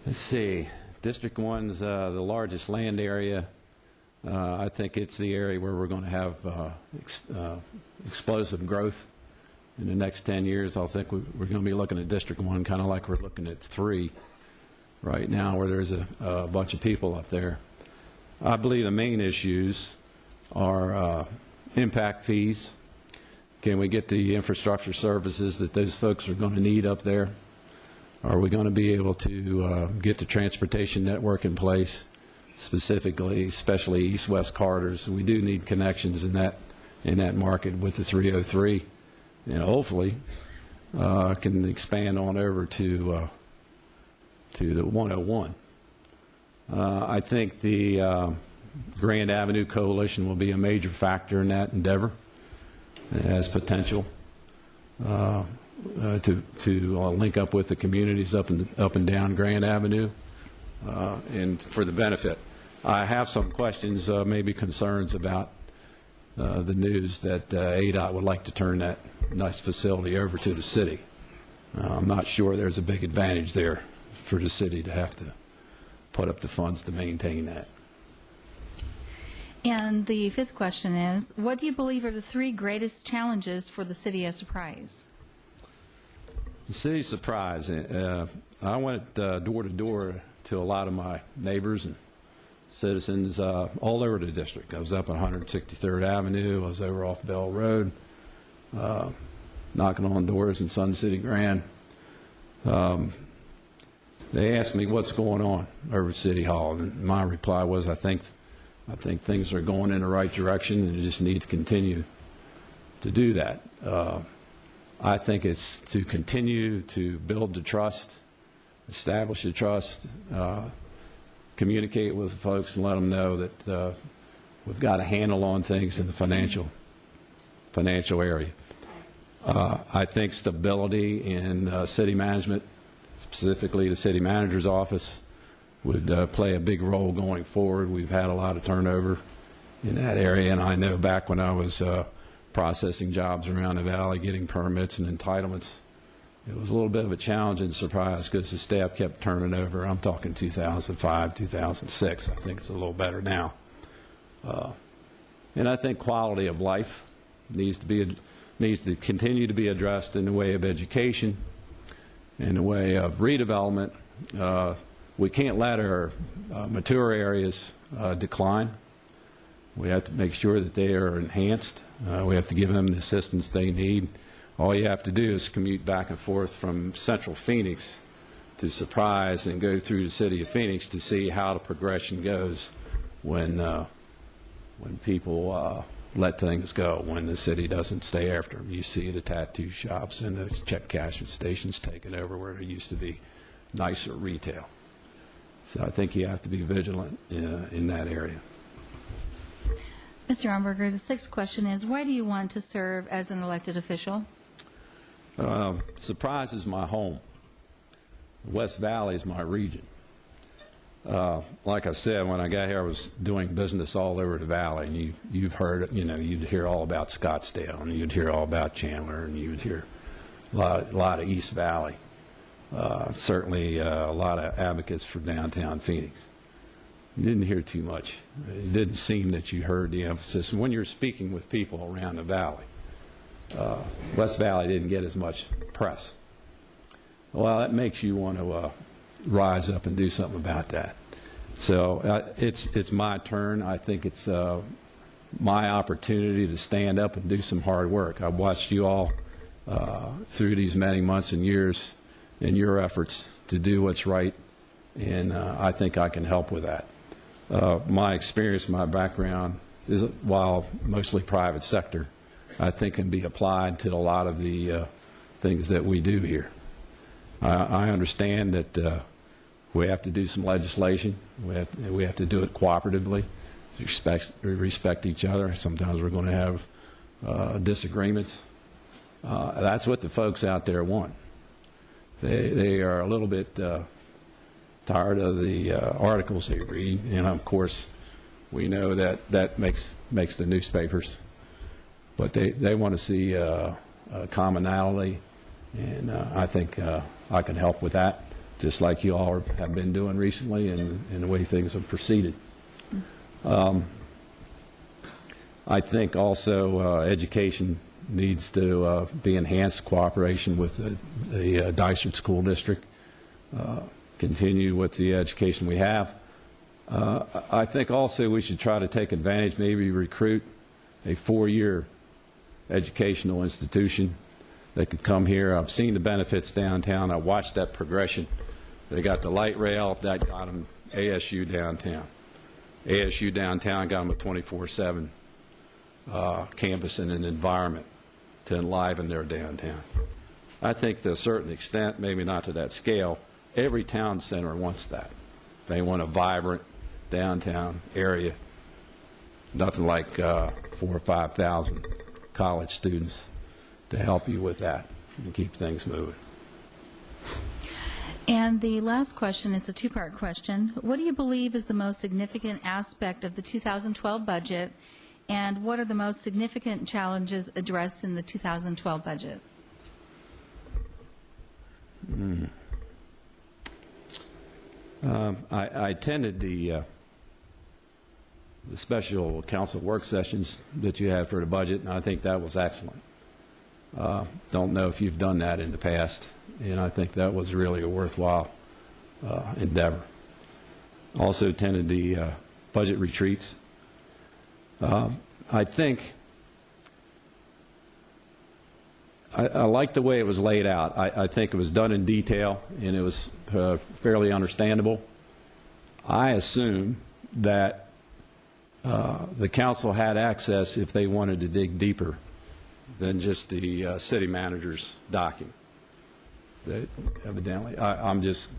L: Let's see. District 1's the largest land area. I think it's the area where we're going to have explosive growth in the next 10 years. I think we're going to be looking at District 1 kind of like we're looking at 3 right now, where there's a bunch of people up there. I believe the main issues are impact fees. Can we get the infrastructure services that those folks are going to need up there? Are we going to be able to get the transportation network in place, specifically, especially east-west corridors? We do need connections in that market with the 303, and hopefully can expand on over to the 101. I think the Grand Avenue Coalition will be a major factor in that endeavor. It has potential to link up with the communities up and down Grand Avenue, and for the benefit. I have some questions, maybe concerns about the news that ADOT would like to turn that nice facility over to the city. I'm not sure there's a big advantage there for the city to have to put up the funds to maintain that.
B: And the fifth question is, what do you believe are the 3 greatest challenges for the city of Surprise?
L: The city of Surprise. I went door to door to a lot of my neighbors and citizens all over the district. I was up on 163rd Avenue. I was over off Bell Road, knocking on doors in Sun City Grand. They asked me what's going on over at City Hall, and my reply was, I think things are going in the right direction, and you just need to continue to do that. I think it's to continue to build the trust, establish the trust, communicate with the folks and let them know that we've got a handle on things in the financial area. I think stability in city management, specifically the city manager's office, would play a big role going forward. We've had a lot of turnover in that area, and I know back when I was processing jobs around the valley, getting permits and entitlements, it was a little bit of a challenge and surprise because the staff kept turning over. I'm talking 2005, 2006. I think it's a little better now. And I think quality of life needs to be needs to continue to be addressed in the way of education, in the way of redevelopment. We can't let our mature areas decline. We have to make sure that they are enhanced. We have to give them the assistance they need. All you have to do is commute back and forth from central Phoenix to Surprise and go through the city of Phoenix to see how the progression goes when people let things go, when the city doesn't stay after them. You see the tattoo shops and the check cashing stations taken over where there used to be nicer retail. So I think you have to be vigilant in that area.
B: Mr. Umberger, the sixth question is, why do you want to serve as an elected official?
L: Surprise is my home. West Valley is my region. Like I said, when I got here, I was doing business all over the valley. And you've heard, you'd hear all about Scottsdale, and you'd hear all about Chandler, and you'd hear a lot of East Valley. Certainly a lot of advocates for downtown Phoenix. You didn't hear too much. It didn't seem that you heard the emphasis. And when you're speaking with people around the valley, West Valley didn't get as much press. Well, that makes you want to rise up and do something about that. So it's my turn. I think it's my opportunity to stand up and do some hard work. I've watched you all through these many months and years in your efforts to do what's right, and I think I can help with that. My experience, my background is, while mostly private sector, I think can be applied to a lot of the things that we do here. I understand that we have to do some legislation. We have to do it cooperatively, respect each other. Sometimes we're going to have disagreements. That's what the folks out there want. They are a little bit tired of the articles they read, and of course, we know that makes the newspapers. But they want to see a commonality, and I think I can help with that, just like you all have been doing recently, and the way things have proceeded. I think also education needs to be enhanced, cooperation with the Dysart School District, continue with the education we have. I think also we should try to take advantage, maybe recruit a 4-year educational institution that could come here. I've seen the benefits downtown. I watched that progression. They got the light rail. That got them ASU downtown. ASU downtown got them a 24/7 campus and an environment to enliven their downtown. I think to a certain extent, maybe not to that scale, every town center wants that. They want a vibrant downtown area, nothing like 4,000 or 5,000 college students to help you with that and keep things moving.
B: And the last question, it's a two-part question. What do you believe is the most significant aspect of the 2012 budget, and what are the most significant challenges addressed in the 2012 budget?
L: I attended the special council work sessions that you had for the budget, and I think that was excellent. Don't know if you've done that in the past, and I think that was really a worthwhile endeavor. Also attended the budget retreats. I think I like the way it was laid out. I think it was done in detail, and it was fairly understandable. I assume that the council had access if they wanted to dig deeper than just the city manager's document. That evidently, I'm just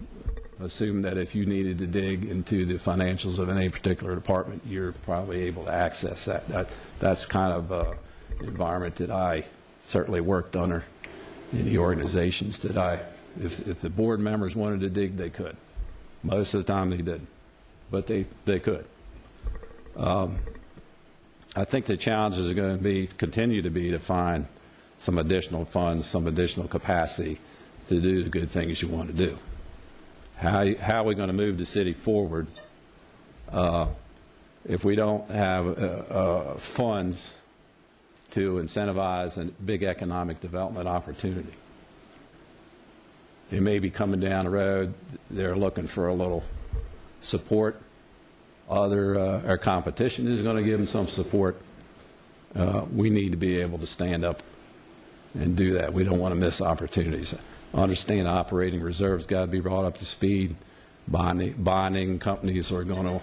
L: assuming that if you needed to dig into the financials of any particular department, you're probably able to access that. That's kind of an environment that I certainly worked under in the organizations that if the board members wanted to dig, they could. Most of the time they didn't, but they could. I think the challenges are going to continue to be to find some additional funds, some additional capacity to do the good things you want to do. How are we going to move the city forward if we don't have funds to incentivize a big economic development opportunity. They may be coming down the road, they're looking for a little support. Our competition is going to give them some support. We need to be able to stand up and do that. We don't want to miss opportunities. I understand operating reserves got to be brought up to speed. Bonding companies are going to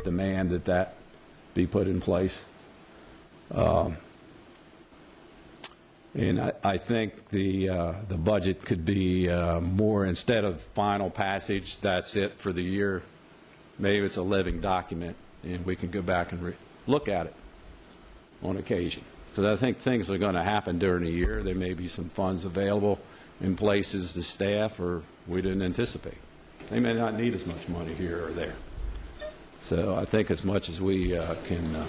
L: demand that be put in place. And I think the budget could be more, instead of final passage, that's it for the year, maybe it's a living document, and we can go back and look at it on occasion. Because I think things are going to happen during the year. There may be some funds available in places to staff or we didn't anticipate. They may not need as much money here or there. So I think as much as we can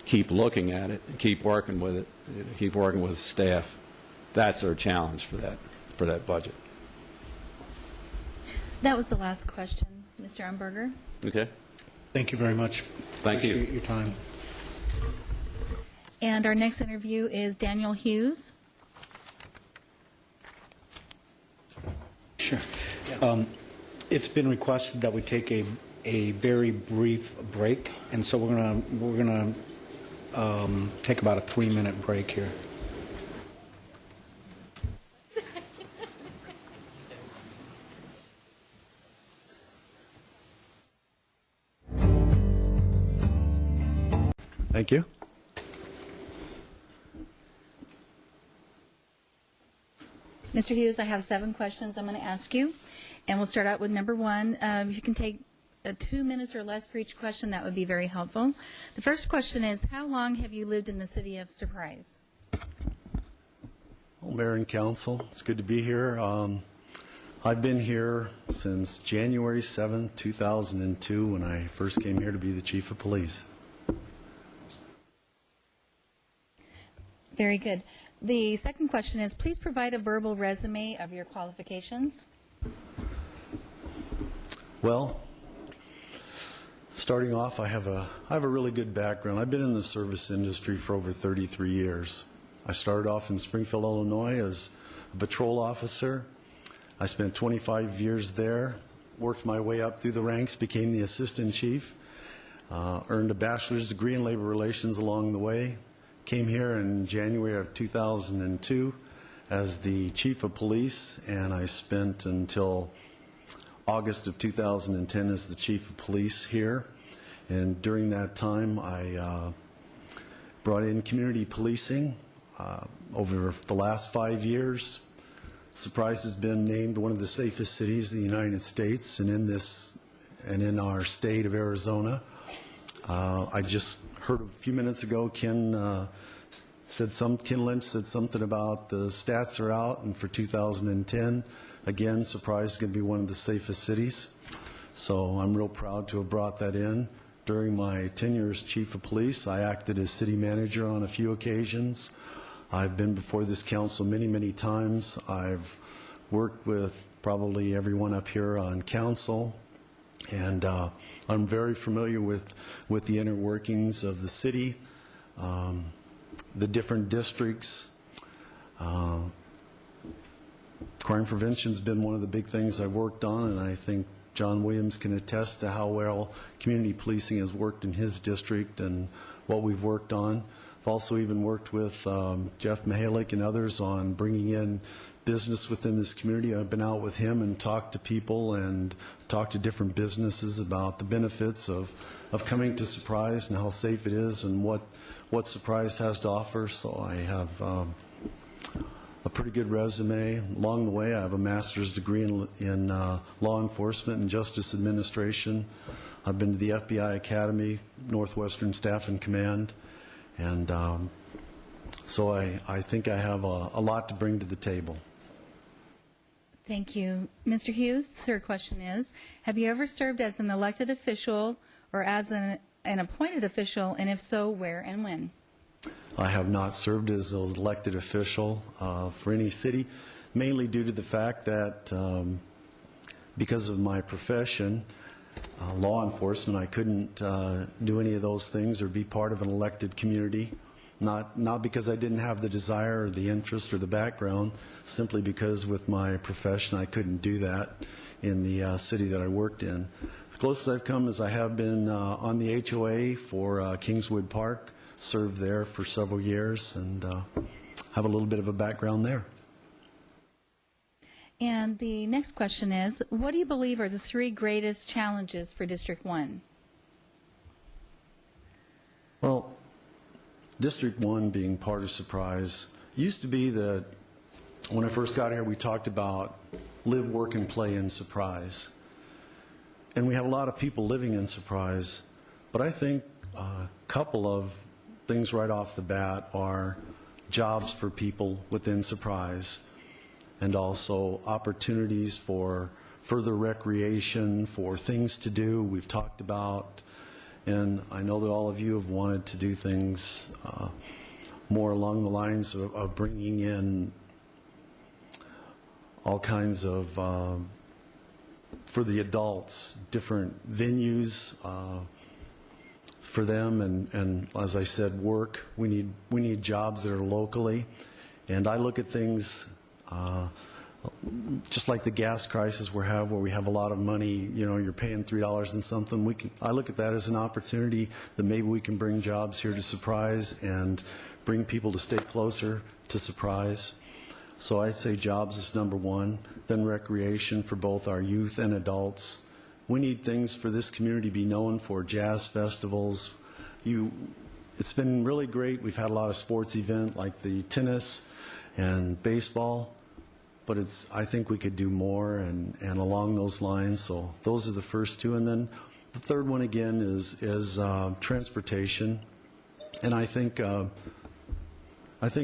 L: keep looking at it, and keep working with it, keep working with staff, that's our challenge for that budget.
B: That was the last question, Mr. Umberger.
L: Okay.
A: Thank you very much.
L: Thank you.
A: Appreciate your time.
B: And our next interview is Daniel Hughes.
A: Sure. It's been requested that we take a very brief break, and so we're gonna take about a 3-minute break here.
M: Thank you.
B: Mr. Hughes, I have 7 questions I'm going to ask you, and we'll start out with number 1. If you can take 2 minutes or less for each question, that would be very helpful. The first question is, how long have you lived in the city of Surprise?
M: Well, Mayor and Council, it's good to be here. I've been here since January 7th, 2002, when I first came here to be the Chief of Police.
B: Very good. The second question is, please provide a verbal resume of your qualifications.
M: Well, starting off, I have a really good background. I've been in the service industry for over 33 years. I started off in Springfield, Illinois as a patrol officer. I spent 25 years there, worked my way up through the ranks, became the assistant chief, earned a bachelor's degree in labor relations along the way. Came here in January of 2002 as the chief of police, and I spent until August of 2010 as the chief of police here. And during that time, I brought in community policing. Over the last 5 years, Surprise has been named one of the safest cities in the United States and in our state of Arizona. I just heard a few minutes ago, Ken Lynch said something about the stats are out, and for 2010, again, Surprise is going to be one of the safest cities. So I'm real proud to have brought that in. During my tenure as chief of police, I acted as city manager on a few occasions. I've been before this council many, many times. I've worked with probably everyone up here on council. And I'm very familiar with the inner workings of the city, the different districts. Crime prevention's been one of the big things I've worked on, and I think John Williams can attest to how well community policing has worked in his district and what we've worked on. I've also even worked with Jeff Mihalik and others on bringing in business within this community. I've been out with him and talked to people and talked to different businesses about the benefits of coming to Surprise and how safe it is and what Surprise has to offer. So I have a pretty good resume. Along the way, I have a master's degree in law enforcement and justice administration. I've been to the FBI Academy, Northwestern Staff and Command, and so I think I have a lot to bring to the table.
B: Thank you. Mr. Hughes, the third question is, have you ever served as an elected official or as an appointed official, and if so, where and when?
M: I have not served as an elected official for any city, mainly due to the fact that because of my profession, law enforcement, I couldn't do any of those things or be part of an elected community. not because I didn't have the desire or the interest or the background, simply because with my profession I couldn't do that in the city that I worked in. The closest I've come is I have been on the HOA for Kingswood Park, served there for several years, and have a little bit of a background there.
B: And the next question is, what do you believe are the 3 greatest challenges for District 1?
M: Well, District 1 being part of Surprise used to be that when I first got here we talked about live, work, and play in Surprise. And we have a lot of people living in Surprise, but I think a couple of things right off the bat are jobs for people within Surprise, and also opportunities for further recreation, for things to do we've talked about. And I know that all of you have wanted to do things more along the lines of bringing in all kinds of, for the adults, different venues for them. And as I said, work. We need jobs that are locally. And I look at things just like the gas crisis we have, where we have a lot of money, you know, you're paying $3 and something. I look at that as an opportunity that maybe we can bring jobs here to Surprise and bring people to stay closer to Surprise. So I'd say jobs is number 1, then recreation for both our youth and adults. We need things for this community to be known for, jazz festivals. It's been really great. We've had a lot of sports events like the tennis and baseball. But I think we could do more and along those lines. So those are the first 2. And then the third one, again, is transportation. And I think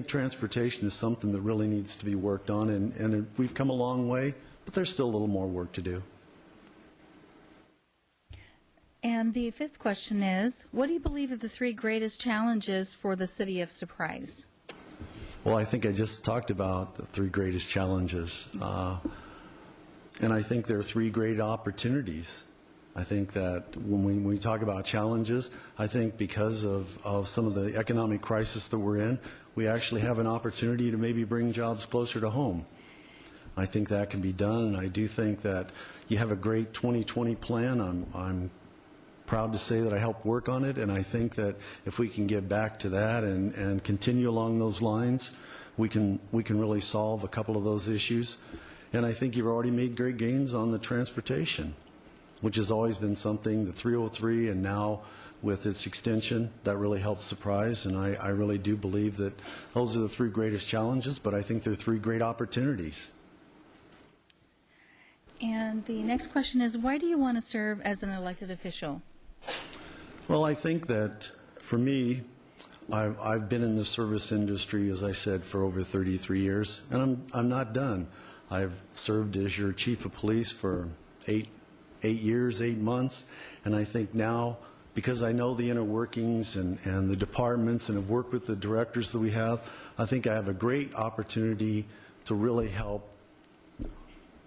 M: transportation is something that really needs to be worked on. And we've come a long way, but there's still a little more work to do.
B: And the 5th question is, what do you believe are the 3 greatest challenges for the city of Surprise?
M: Well, I think I just talked about the 3 greatest challenges. And I think there are 3 great opportunities. I think that when we talk about challenges, I think because of some of the economic crisis that we're in, we actually have an opportunity to maybe bring jobs closer to home. I think that can be done, and I do think that you have a great 2020 plan. I'm proud to say that I helped work on it, and I think that if we can get back to that and continue along those lines, we can really solve a couple of those issues. And I think you've already made great gains on the transportation, which has always been something, the 303, and now with its extension, that really helps Surprise. And I really do believe that those are the 3 greatest challenges, but I think they're 3 great opportunities.
B: And the next question is, why do you want to serve as an elected official?
M: Well, I think that for me, I've been in the service industry, as I said, for over 33 years, and I'm not done. I've served as your chief of police for 8 years, 8 months, and I think now, because I know the inner workings and the departments and have worked with the directors that we have, I think I have a great opportunity to really help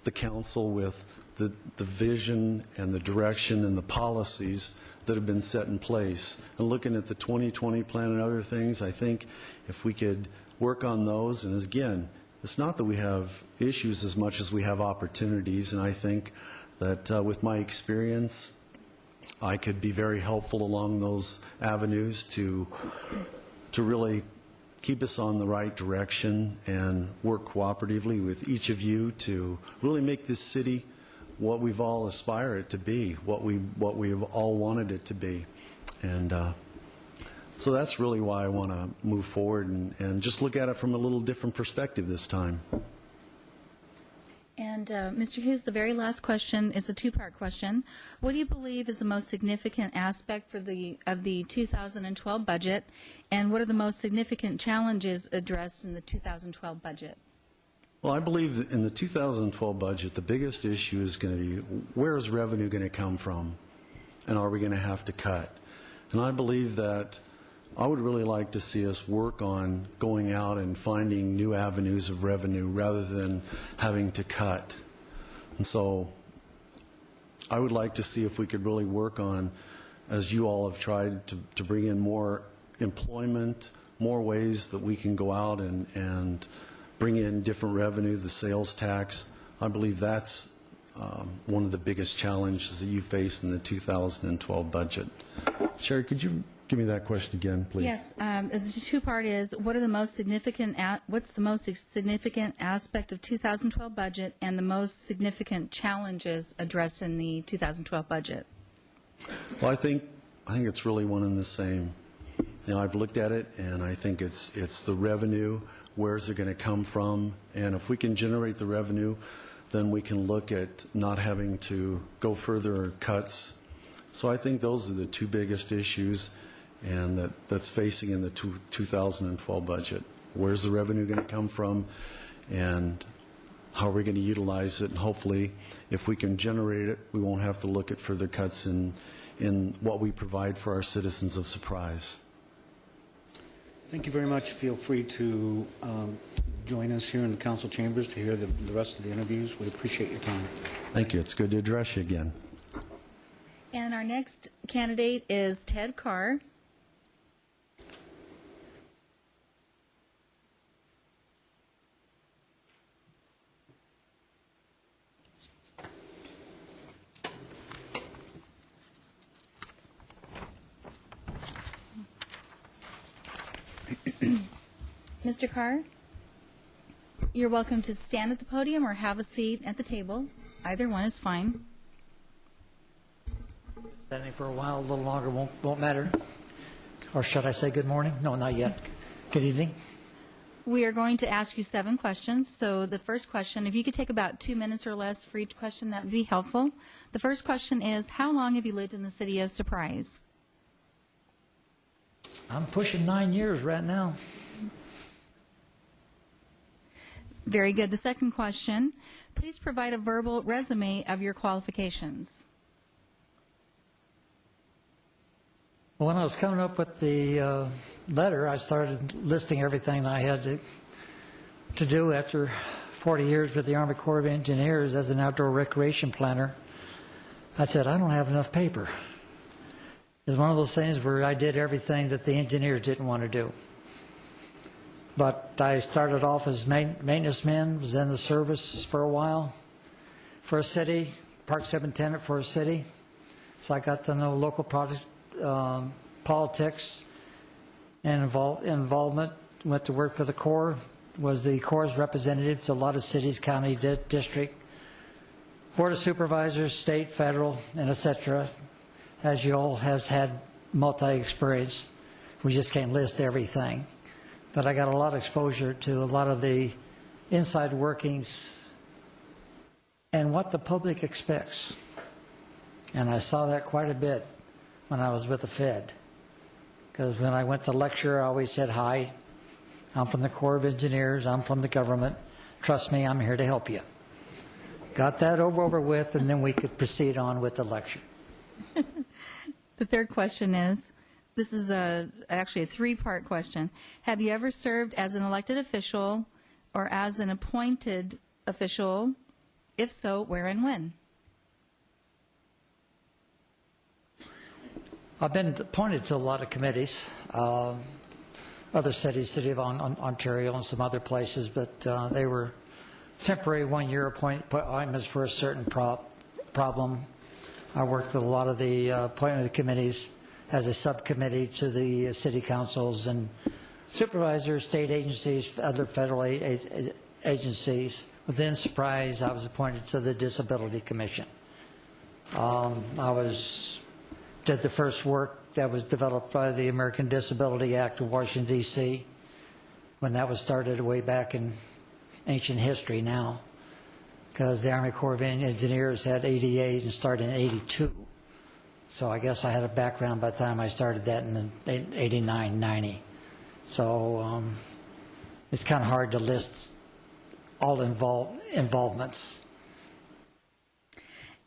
M: the council with the vision and the direction and the policies that have been set in place. And looking at the 2020 plan and other things, I think if we could work on those, and again, it's not that we have issues as much as we have opportunities, and I think that with my experience, I could be very helpful along those avenues to really keep us on the right direction and work cooperatively with each of you to really make this city what we've all aspired it to be, what we've all wanted it to be. And so that's really why I want to move forward and just look at it from a little different perspective this time.
B: And Mr. Hughes, the very last question is a 2-part question. What do you believe is the most significant aspect of the 2012 budget, and what are the most significant challenges addressed in the 2012 budget?
M: Well, I believe that in the 2012 budget, the biggest issue is going to be where is revenue going to come from, and are we going to have to cut? And I believe that I would really like to see us work on going out and finding new avenues of revenue rather than having to cut. And so I would like to see if we could really work on, as you all have tried, to bring in more employment, more ways that we can go out and bring in different revenue, the sales tax. I believe that's one of the biggest challenges that you face in the 2012 budget. Sherry, could you give me that question again, please?
B: Yes, the two-part is, what's the most significant aspect of 2012 budget and the most significant challenges addressed in the 2012 budget?
M: Well, I think it's really one and the same. You know, I've looked at it, and I think it's the revenue. Where's it going to come from? And if we can generate the revenue, then we can look at not having to go further cuts. So I think those are the two biggest issues, and that's facing in the 2012 budget. Where's the revenue going to come from, and how are we going to utilize it? And hopefully, if we can generate it, we won't have to look at further cuts in what we provide for our citizens of Surprise.
A: Thank you very much. Feel free to join us here in the council chambers to hear the rest of the interviews. We appreciate your time.
M: Thank you. It's good to address you again.
B: And our next candidate is Ted Carr. Mr. Carr, you're welcome to stand at the podium or have a seat at the table. Either one is fine.
N: Standing for a while, a little longer won't matter. Or should I say good morning? No, not yet. Good evening.
B: We are going to ask you 7 questions. So the first question, if you could take about 2 minutes or less for each question, that would be helpful. The first question is, how long have you lived in the city of Surprise?
N: I'm pushing 9 years right now.
B: Very good. The second question, please provide a verbal resume of your qualifications.
N: When I was coming up with the letter, I started listing everything I had to do after 40 years with the Army Corps of Engineers as an outdoor recreation planner. I said, I don't have enough paper. It's one of those things where I did everything that the engineers didn't want to do. But I started off as maintenance man, was in the service for a while for a city, park superintendent for a city. So I got to know local politics and involvement. Went to work for the Corps, was the Corps' representative to a lot of cities, county, district, Board of Supervisors, state, federal, and etc. As you all have had multi-experience, we just can't list everything. But I got a lot of exposure to a lot of the inside workings and what the public expects. And I saw that quite a bit when I was with the Fed. Because when I went to lecture, I always said, hi, I'm from the Corps of Engineers, I'm from the government. Trust me, I'm here to help you. Got that over with, and then we could proceed on with the lecture.
B: The third question is, this is actually a 3-part question. Have you ever served as an elected official or as an appointed official? If so, where and when?
N: I've been appointed to a lot of committees, other cities, City of Ontario and some other places, but they were temporary 1-year appointments for a certain problem. I worked with a lot of the appointment committees as a subcommittee to the city councils and supervisors, state agencies, other federal agencies. Within Surprise, I was appointed to the Disability Commission. Did the first work that was developed by the American Disability Act of Washington, D.C., when that was started way back in ancient history now, because the Army Corps of Engineers had 88 and started in 82. So I guess I had a background by the time I started that in 89, 90. So it's kind of hard to list all involvements.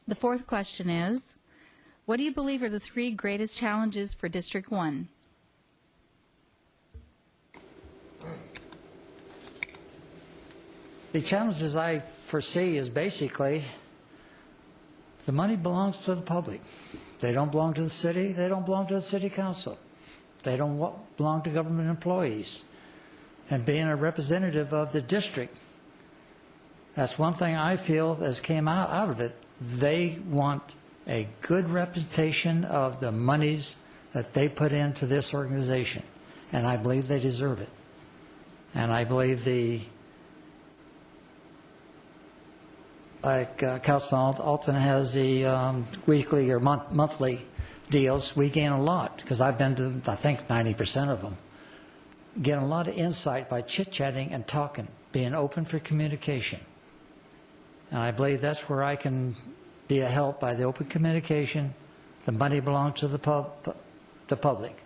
B: The fourth question is, what do you believe are the 3 greatest challenges for District 1?
N: The challenges I foresee is basically the money belongs to the public. They don't belong to the city. They don't belong to the city council. They don't belong to government employees. And being a representative of the district, that's one thing I feel has came out of it. They want a good representation of the monies that they put into this organization, and I believe they deserve it. And I believe Councilman Alton has the weekly or monthly deals. We gain a lot because I've been to, I think, 90% of them. Get a lot of insight by chit-chatting and talking, being open for communication. And I believe that's where I can be a help by the open communication. The money belongs to the public,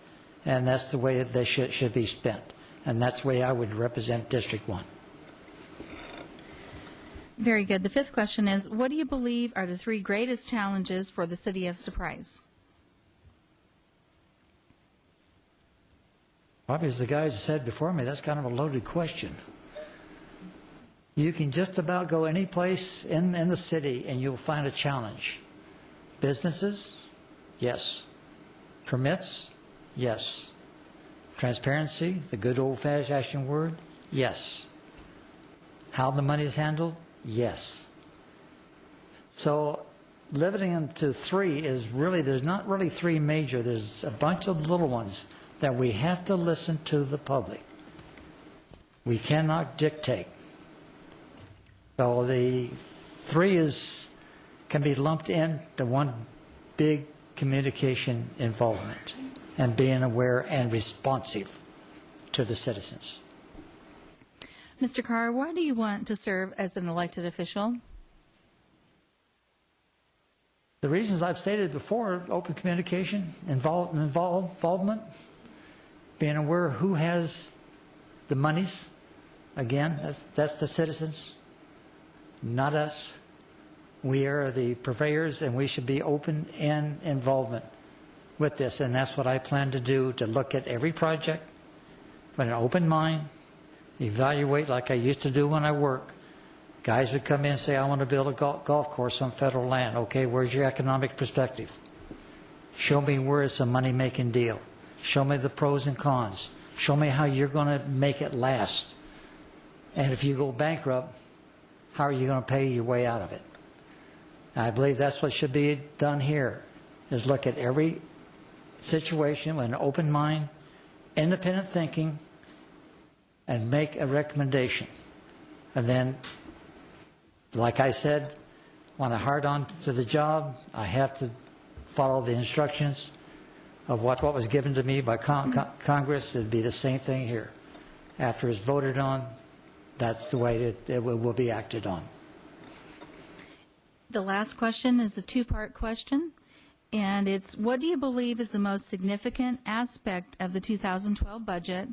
N: and that's the way they should be spent. And that's the way I would represent District 1.
B: Very good. The fifth question is, what do you believe are the 3 greatest challenges for the city of Surprise?
N: Probably, as the guys said before me, that's kind of a loaded question. You can just about go any place in the city and you'll find a challenge. Businesses? Yes. Permits? Yes. Transparency, the good old-fashioned word? Yes. How the money is handled? Yes. So limiting them to 3 is really, there's not really 3 major. There's a bunch of little ones that we have to listen to the public. We cannot dictate. So the 3 can be lumped into one big communication involvement and being aware and responsive to the citizens.
B: Mr. Carr, why do you want to serve as an elected official?
N: The reasons I've stated before: open communication, involvement, being aware of who has the monies. Again, that's the citizens, not us. We are the purveyors, and we should be open and involvement with this. And that's what I plan to do, to look at every project with an open mind, evaluate like I used to do when I work. Guys would come in and say, I want to build a golf course on federal land. Okay, where's your economic perspective? Show me where it's a money-making deal. Show me the pros and cons. Show me how you're going to make it last. And if you go bankrupt, how are you going to pay your way out of it? And I believe that's what should be done here, is look at every situation with an open mind, independent thinking, and make a recommendation. And then, like I said, when I hard on to the job, I have to follow the instructions of what was given to me by Congress. It'd be the same thing here. After it's voted on, that's the way it will be acted on.
B: The last question is a 2-part question, and it's, what do you believe is the most significant aspect of the 2012 budget,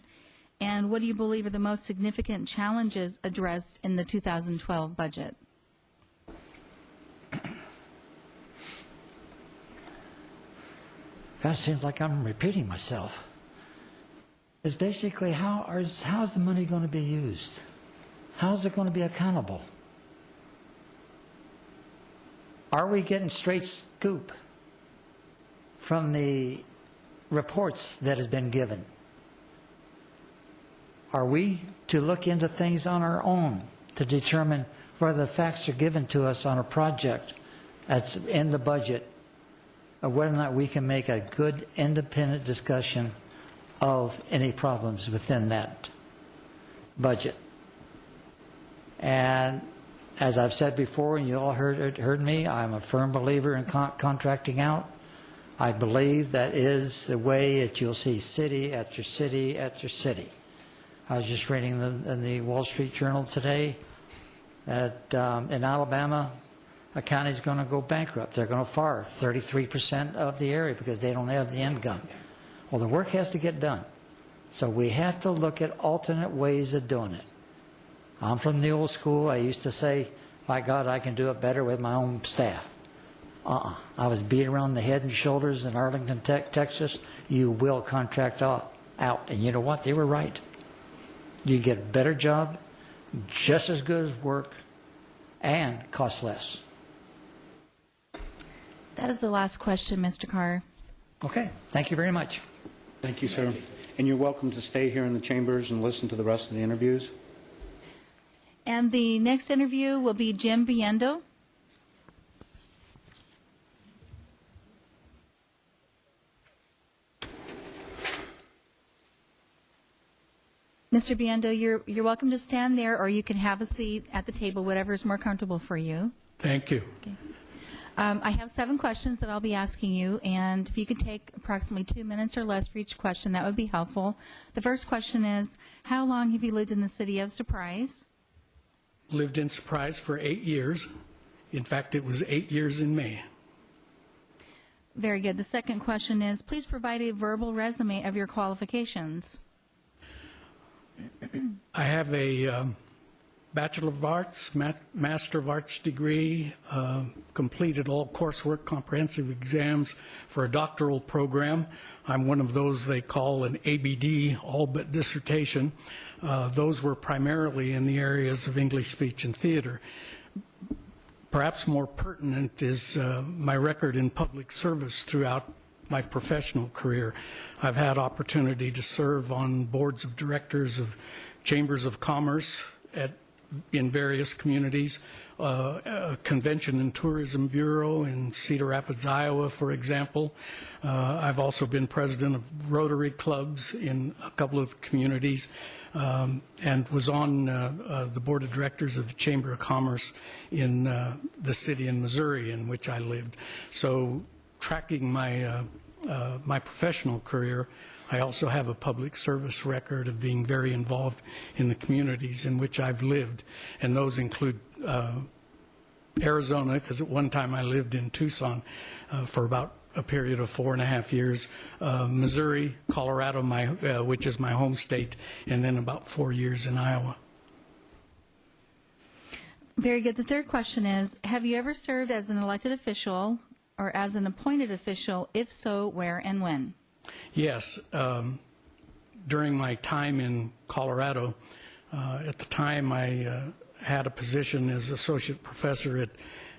B: and what do you believe are the most significant challenges addressed in the 2012 budget?
N: God, it seems like I'm repeating myself. It's basically how's the money going to be used? How's it going to be accountable? Are we getting straight scoop from the reports that has been given? Are we to look into things on our own to determine whether the facts are given to us on a project that's in the budget, or whether or not we can make a good independent discussion of any problems within that budget? And as I've said before, and you all heard me, I'm a firm believer in contracting out. I believe that is the way that you'll see city after city after city. I was just reading in the Wall Street Journal today that in Alabama, a county's going to go bankrupt. They're going to fire 33% of the area because they don't have the end gun. Well, the work has to get done. So we have to look at alternate ways of doing it. I'm from the old school. I used to say, by God, I can do it better with my own staff. I was beat around the head and shoulders in Arlington, Texas. You will contract out. And you know what? They were right. You get a better job, just as good as work, and cost less.
B: That is the last question, Mr. Carr.
N: Okay. Thank you very much.
A: Thank you, sir. And you're welcome to stay here in the chambers and listen to the rest of the interviews.
B: And the next interview will be Jim Biendo. Mr. Biendo, you're welcome to stand there, or you can have a seat at the table, whatever is more comfortable for you.
I: Thank you.
B: Okay. I have 7 questions that I'll be asking you, and if you could take approximately 2 minutes or less for each question, that would be helpful. The first question is, how long have you lived in the city of Surprise?
I: Lived in Surprise for 8 years. In fact, it was 8 years in May.
B: Very good. The second question is, please provide a verbal resume of your qualifications.
I: I have a Bachelor of Arts, Master of Arts degree, completed all coursework, comprehensive exams for a doctoral program. I'm one of those they call an ABD, all but dissertation. Those were primarily in the areas of English speech and theater. Perhaps more pertinent is my record in public service throughout my professional career. I've had opportunity to serve on boards of directors of chambers of commerce in various communities, a Convention and Tourism Bureau in Cedar Rapids, Iowa, for example. I've also been president of Rotary clubs in a couple of communities, and was on the board of directors of the Chamber of Commerce in the city in Missouri in which I lived. So tracking my my professional career, I also have a public service record of being very involved in the communities in which I've lived, and those include Arizona, because at one time I lived in Tucson for about a period of 4.5 years, Missouri, Colorado, which is my home state, and then about 4 years in Iowa.
B: Very good. The third question is, have you ever served as an elected official or as an appointed official? If so, where and when?
I: Yes. During my time in Colorado, at the time I had a position as associate professor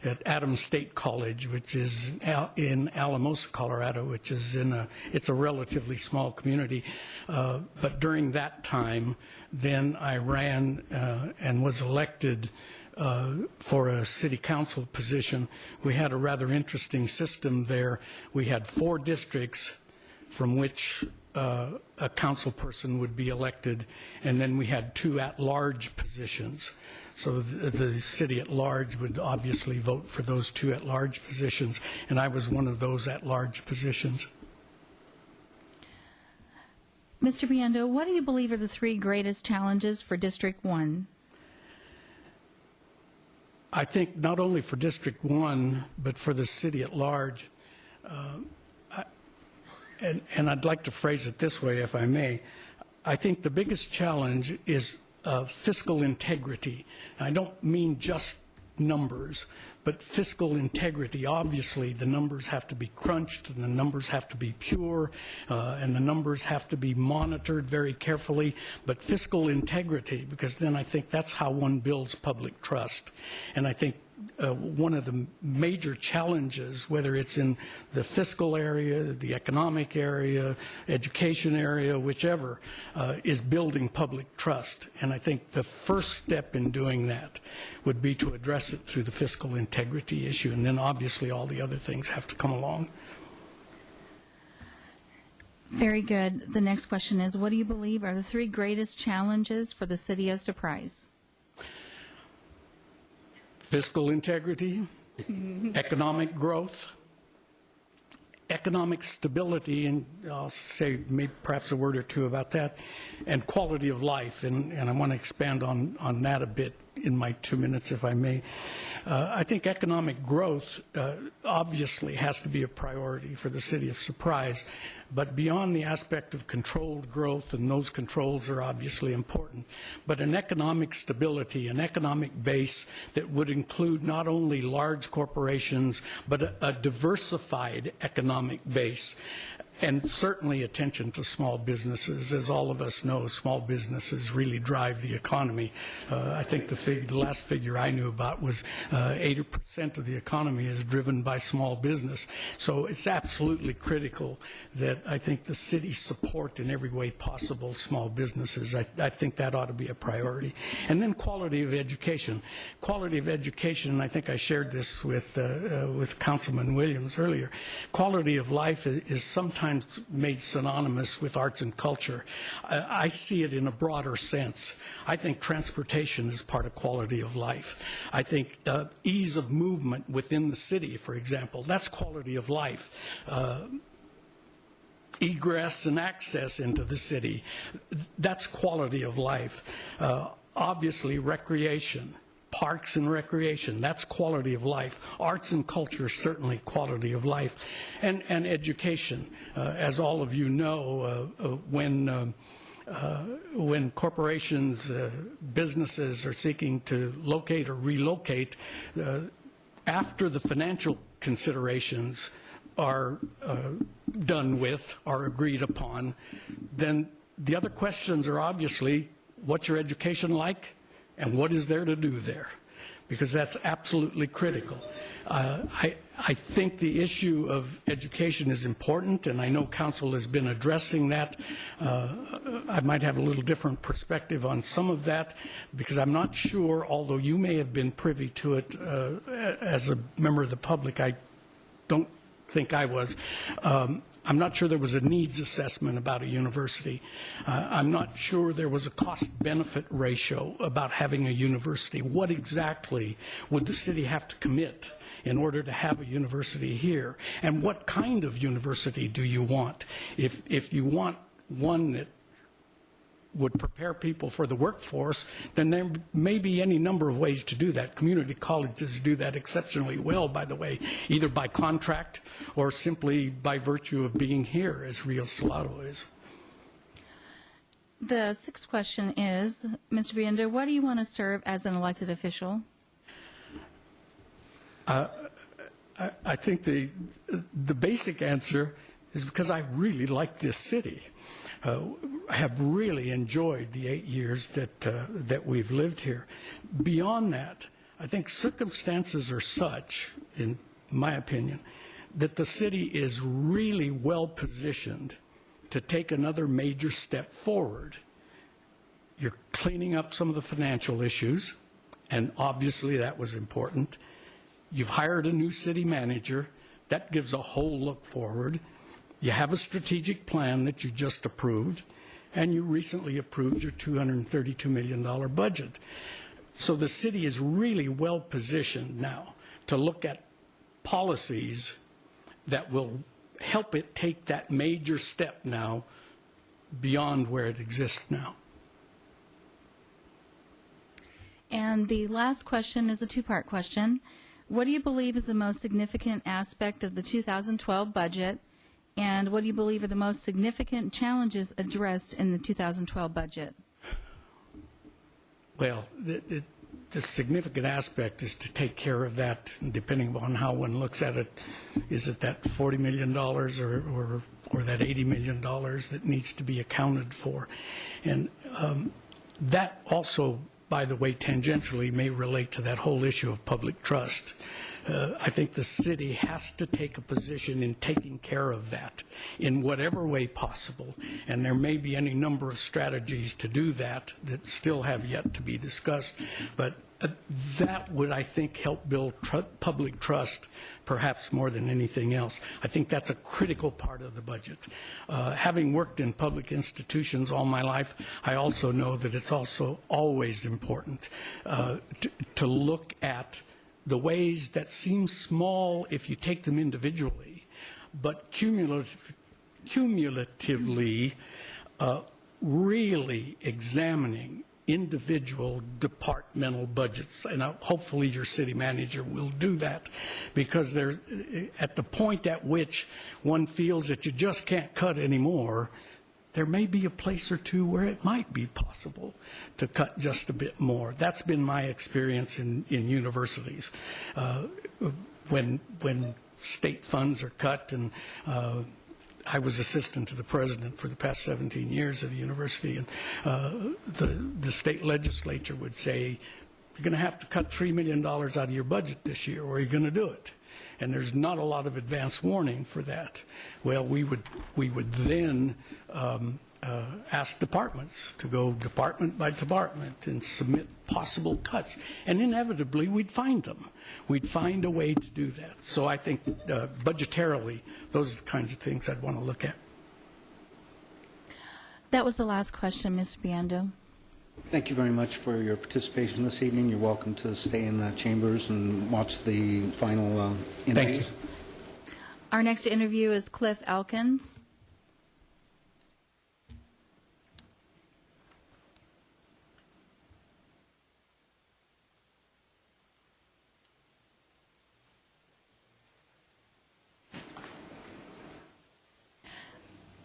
I: at Adams State College, which is in Alamosa, Colorado, which is it's a relatively small community. But during that time, then I ran and was elected for a city council position. We had a rather interesting system there. We had 4 districts from which a council person would be elected, and then we had 2 at-large positions. So the city at large would obviously vote for those 2 at-large positions, and I was one of those at-large positions.
B: Mr. Biendo, what do you believe are the 3 greatest challenges for District 1?
I: I think not only for District 1, but for the city at large. And I'd like to phrase it this way, if I may. I think the biggest challenge is fiscal integrity. I don't mean just numbers, but fiscal integrity. Obviously, the numbers have to be crunched, and the numbers have to be pure, and the numbers have to be monitored very carefully. But fiscal integrity, because then I think that's how one builds public trust. And I think one of the major challenges, whether it's in the fiscal area, the economic area, education area, whichever, is building public trust. And I think the first step in doing that would be to address it through the fiscal integrity issue, and then obviously all the other things have to come along.
B: Very good. The next question is, what do you believe are the 3 greatest challenges for the city of Surprise?
I: Fiscal integrity, economic growth, economic stability, and I'll say maybe perhaps a word or two about that, and quality of life, and I want to expand on that a bit in my 2 minutes, if I may. I think economic growth obviously has to be a priority for the city of Surprise, but beyond the aspect of controlled growth, and those controls are obviously important, but an economic stability, an economic base that would include not only large corporations, but a diversified economic base. And certainly attention to small businesses. As all of us know, small businesses really drive the economy. I think the last figure I knew about was 80% of the economy is driven by small business. So it's absolutely critical that I think the city support in every way possible small businesses. I think that ought to be a priority. And then quality of education. Quality of education, and I think I shared this with Councilman Williams earlier. Quality of life is sometimes made synonymous with arts and culture. I see it in a broader sense. I think transportation is part of quality of life. I think ease of movement within the city, for example, that's quality of life. Egress and access into the city, that's quality of life. Obviously, recreation. Parks and recreation, that's quality of life. Arts and culture, certainly quality of life. And education. As all of you know, when corporations, businesses are seeking to locate or relocate, after the financial considerations are done with, are agreed upon, then the other questions are obviously, what's your education like? And what is there to do there? Because that's absolutely critical. I think the issue of education is important, and I know Council has been addressing that. I might have a little different perspective on some of that, because I'm not sure, although you may have been privy to it as a member of the public, I don't think I was. I'm not sure there was a needs assessment about a university. I'm not sure there was a cost-benefit ratio about having a university. What exactly would the city have to commit in order to have a university here? And what kind of university do you want? If you want one that would prepare people for the workforce, then there may be any number of ways to do that. Community colleges do that exceptionally well, by the way, either by contract or simply by virtue of being here, as Rio Salado is.
B: The sixth question is, Mr. Brienda, why do you want to serve as an elected official?
I: I think the basic answer is because I really like this city. I have really enjoyed the 8 years that we've lived here. Beyond that, I think circumstances are such, in my opinion, that the city is really well positioned to take another major step forward. You're cleaning up some of the financial issues, and obviously that was important. You've hired a new city manager. That gives a whole look forward. You have a strategic plan that you just approved, and you recently approved your $232 million budget. So the city is really well positioned now to look at policies that will help it take that major step now beyond where it exists now.
B: And the last question is a two-part question. What do you believe is the most significant aspect of the 2012 budget? And what do you believe are the most significant challenges addressed in the 2012 budget?
I: Well, the significant aspect is to take care of that, depending on how one looks at it. Is it that $40 million or that $80 million that needs to be accounted for? And that also, by the way, tangentially may relate to that whole issue of public trust. I think the city has to take a position in taking care of that in whatever way possible. And there may be any number of strategies to do that that still have yet to be discussed. But that would, I think, help build public trust, perhaps more than anything else. I think that's a critical part of the budget. Having worked in public institutions all my life, I also know that it's also always important to look at the ways that seem small if you take them individually, but cumulatively really examining individual departmental budgets. And hopefully your city manager will do that, because there's, at the point at which one feels that you just can't cut anymore, there may be a place or two where it might be possible to cut just a bit more. That's been my experience in universities. When state funds are cut, and I was assistant to the president for the past 17 years at the university, and the state legislature would say, you're going to have to cut $3 million out of your budget this year, or you're going to do it. And there's not a lot of advance warning for that. Well, we would then ask departments to go department by department and submit possible cuts. And inevitably, we'd find them. We'd find a way to do that. So I think budgetarily, those are the kinds of things I'd want to look at.
B: That was the last question, Ms. Biondo.
A: Thank you very much for your participation this evening. You're welcome to stay in the chambers and watch the final interviews.
I: Thank you.
B: Our next interview is Cliff Elkins.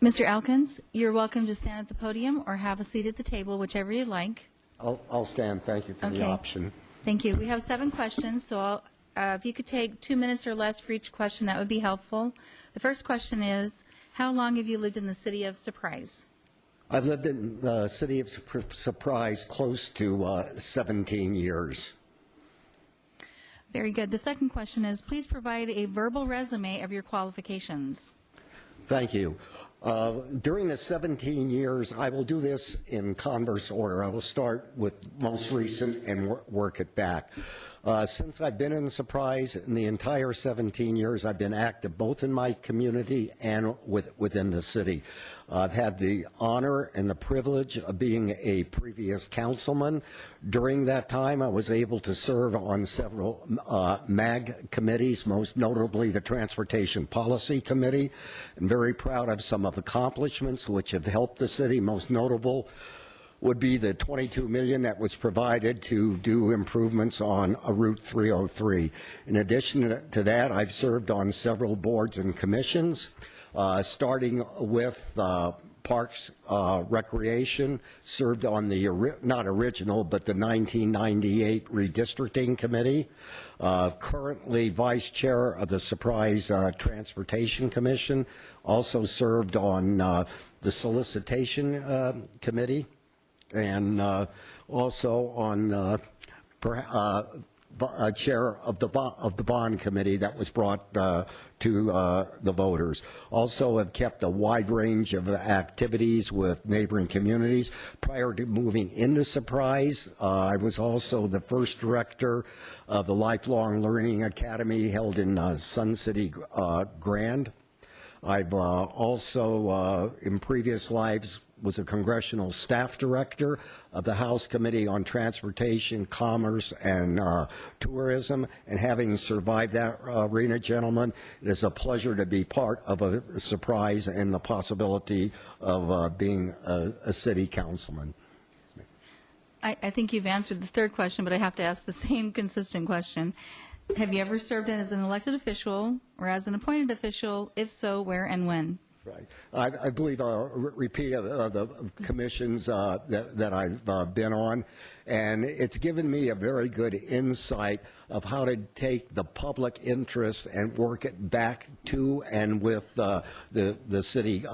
B: Mr. Elkins, you're welcome to stand at the podium or have a seat at the table, whichever you like.
O: I'll stand. Thank you for the option.
B: Thank you. We have 7 questions, so if you could take 2 minutes or less for each question, that would be helpful. The first question is, how long have you lived in the city of Surprise?
O: I've lived in the city of Surprise close to 17 years.
B: Very good. The second question is, please provide a verbal resume of your qualifications.
O: Thank you. During the 17 years, I will do this in converse order. I will start with most recent and work it back. Since I've been in Surprise, in the entire 17 years, I've been active both in my community and within the city. I've had the honor and the privilege of being a previous councilman. During that time, I was able to serve on several MAG committees, most notably the Transportation Policy Committee. I'm very proud of some of the accomplishments which have helped the city. Most notable would be the $22 million that was provided to do improvements on Route 303. In addition to that, I've served on several boards and commissions, starting with Parks Recreation, served on the, not original, but the 1998 Redistricting Committee, currently Vice Chair of the Surprise Transportation Commission, also served on the Solicitation Committee, and also on chair of the bond committee that was brought to the voters. Also have kept a wide range of activities with neighboring communities. Prior to moving into Surprise, I was also the first director of the Lifelong Learning Academy held in Sun City Grand. I've also, in previous lives, was a congressional staff director of the House Committee on Transportation, Commerce, and Tourism. And having survived that arena, gentlemen, it is a pleasure to be part of a Surprise and the possibility of being a city councilman.
B: I think you've answered the third question, but I have to ask the same consistent question. Have you ever served as an elected official or as an appointed official? If so, where and when?
O: Right. I believe a repeat of the commissions that I've been on, and it's given me a very good insight of how to take the public interest and work it back to and with the city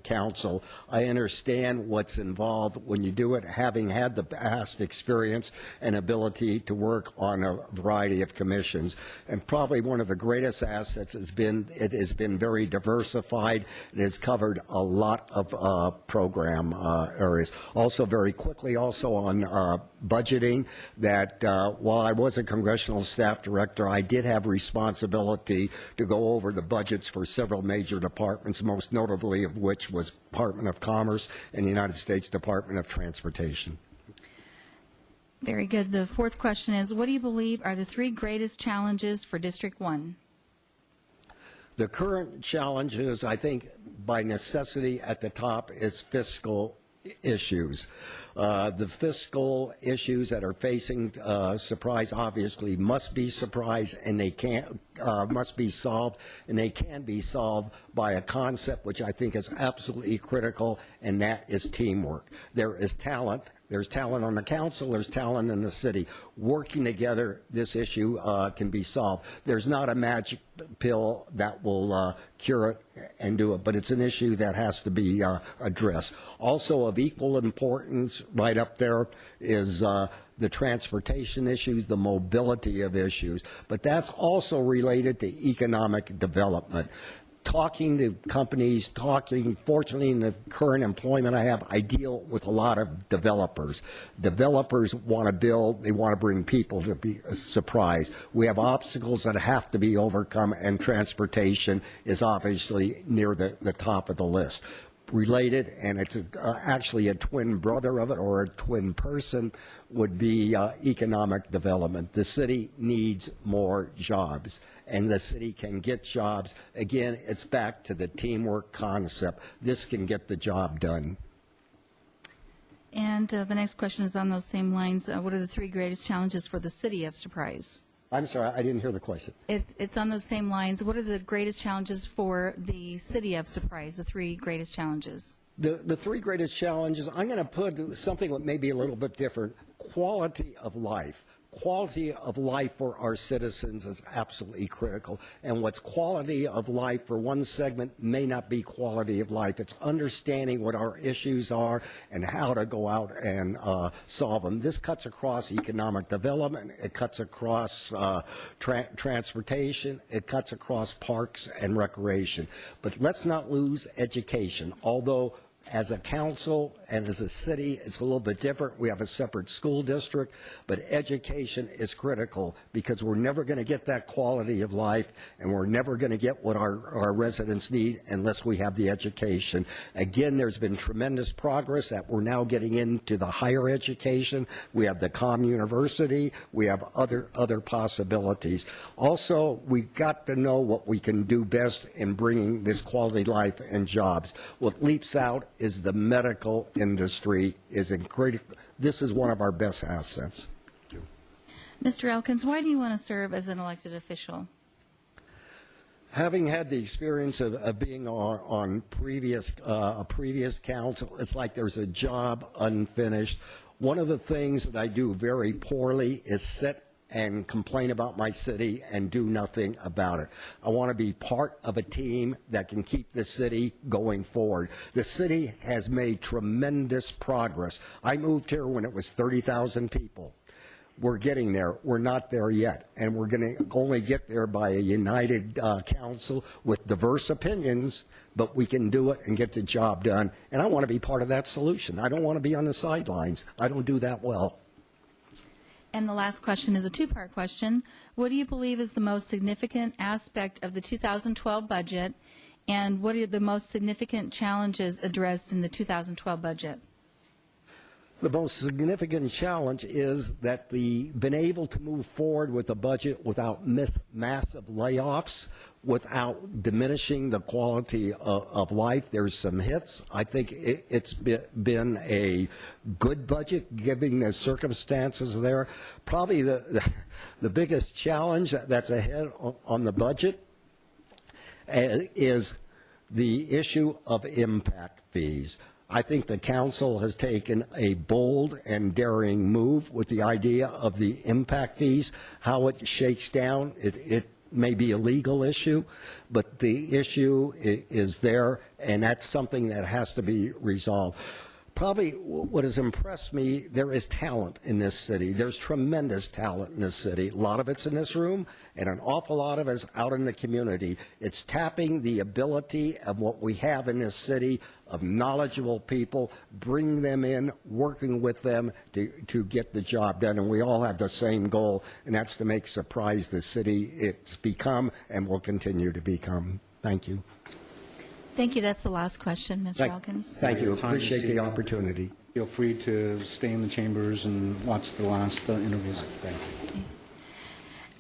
O: council. I understand what's involved when you do it, having had the past experience and ability to work on a variety of commissions. And probably one of the greatest assets has been, it has been very diversified. It has covered a lot of program areas. Also, very quickly, also on budgeting, that while I was a congressional staff director, I did have responsibility to go over the budgets for several major departments, most notably of which was Department of Commerce and the United States Department of Transportation.
B: Very good. The fourth question is, what do you believe are the 3 greatest challenges for District 1?
O: The current challenges, I think, by necessity at the top is fiscal issues. The fiscal issues that are facing Surprise obviously must be Surprise, and they must be solved, and they can be solved by a concept which I think is absolutely critical, and that is teamwork. There is talent There's talent on the council, there's talent in the city. Working together, this issue can be solved. There's not a magic pill that will cure it and do it, but it's an issue that has to be addressed. Also of equal importance, right up there, is the transportation issues, the mobility of issues, but that's also related to economic development. Talking to companies, fortunately in the current employment I have, I deal with a lot of developers. Developers want to build, they want to bring people to be surprised. We have obstacles that have to be overcome, and transportation is obviously near the top of the list. Related, and it's actually a twin brother of it, or a twin person, would be economic development. The city needs more jobs, and the city can get jobs. Again, it's back to the teamwork concept. This can get the job done.
B: And the next question is on those same lines. What are the 3 greatest challenges for the city of Surprise?
O: I'm sorry, I didn't hear the question.
B: It's on those same lines. What are the greatest challenges for the city of Surprise, the 3 greatest challenges?
O: The 3 greatest challenges, I'm going to put something that may be a little bit different. Quality of life. Quality of life for our citizens is absolutely critical. And what's quality of life for one segment may not be quality of life. It's understanding what our issues are and how to go out and solve them. This cuts across economic development. It cuts across transportation. It cuts across parks and recreation. But let's not lose education. Although as a council and as a city, it's a little bit different. We have a separate school district, but education is critical, because we're never going to get that quality of life, and we're never going to get what our residents need unless we have the education. Again, there's been tremendous progress that we're now getting into the higher education. We have the comm university. We have other possibilities. Also, we've got to know what we can do best in bringing this quality life and jobs. What leaps out is the medical industry is incredible. This is one of our best assets.
B: Mr. Elkins, why do you want to serve as an elected official?
O: Having had the experience of being on a previous council, it's like there's a job unfinished. One of the things that I do very poorly is sit and complain about my city and do nothing about it. I want to be part of a team that can keep the city going forward. The city has made tremendous progress. I moved here when it was 30,000 people. We're getting there. We're not there yet. And we're going to only get there by a united council with diverse opinions, but we can do it and get the job done. And I want to be part of that solution. I don't want to be on the sidelines. I don't do that well.
B: And the last question is a 2-part question. What do you believe is the most significant aspect of the 2012 budget, and what are the most significant challenges addressed in the 2012 budget?
O: The most significant challenge is that been able to move forward with a budget without massive layoffs, without diminishing the quality of life. There's some hits. I think it's been a good budget, given the circumstances there. Probably the biggest challenge that's ahead on the budget is the issue of impact fees. I think the council has taken a bold and daring move with the idea of the impact fees. How it shakes down, it may be a legal issue, but the issue is there, and that's something that has to be resolved. Probably what has impressed me, there is talent in this city. There's tremendous talent in this city. A lot of it's in this room, and an awful lot of it's out in the community. It's tapping the ability of what we have in this city of knowledgeable people, bring them in, working with them to get the job done. And we all have the same goal, and that's to make Surprise the city it's become and will continue to become. Thank you.
B: Thank you. That's the last question, Mr. Elkins.
O: Thank you. Appreciate the opportunity.
A: Feel free to stay in the chambers and watch the last interviews. Thank you.
B: Okay.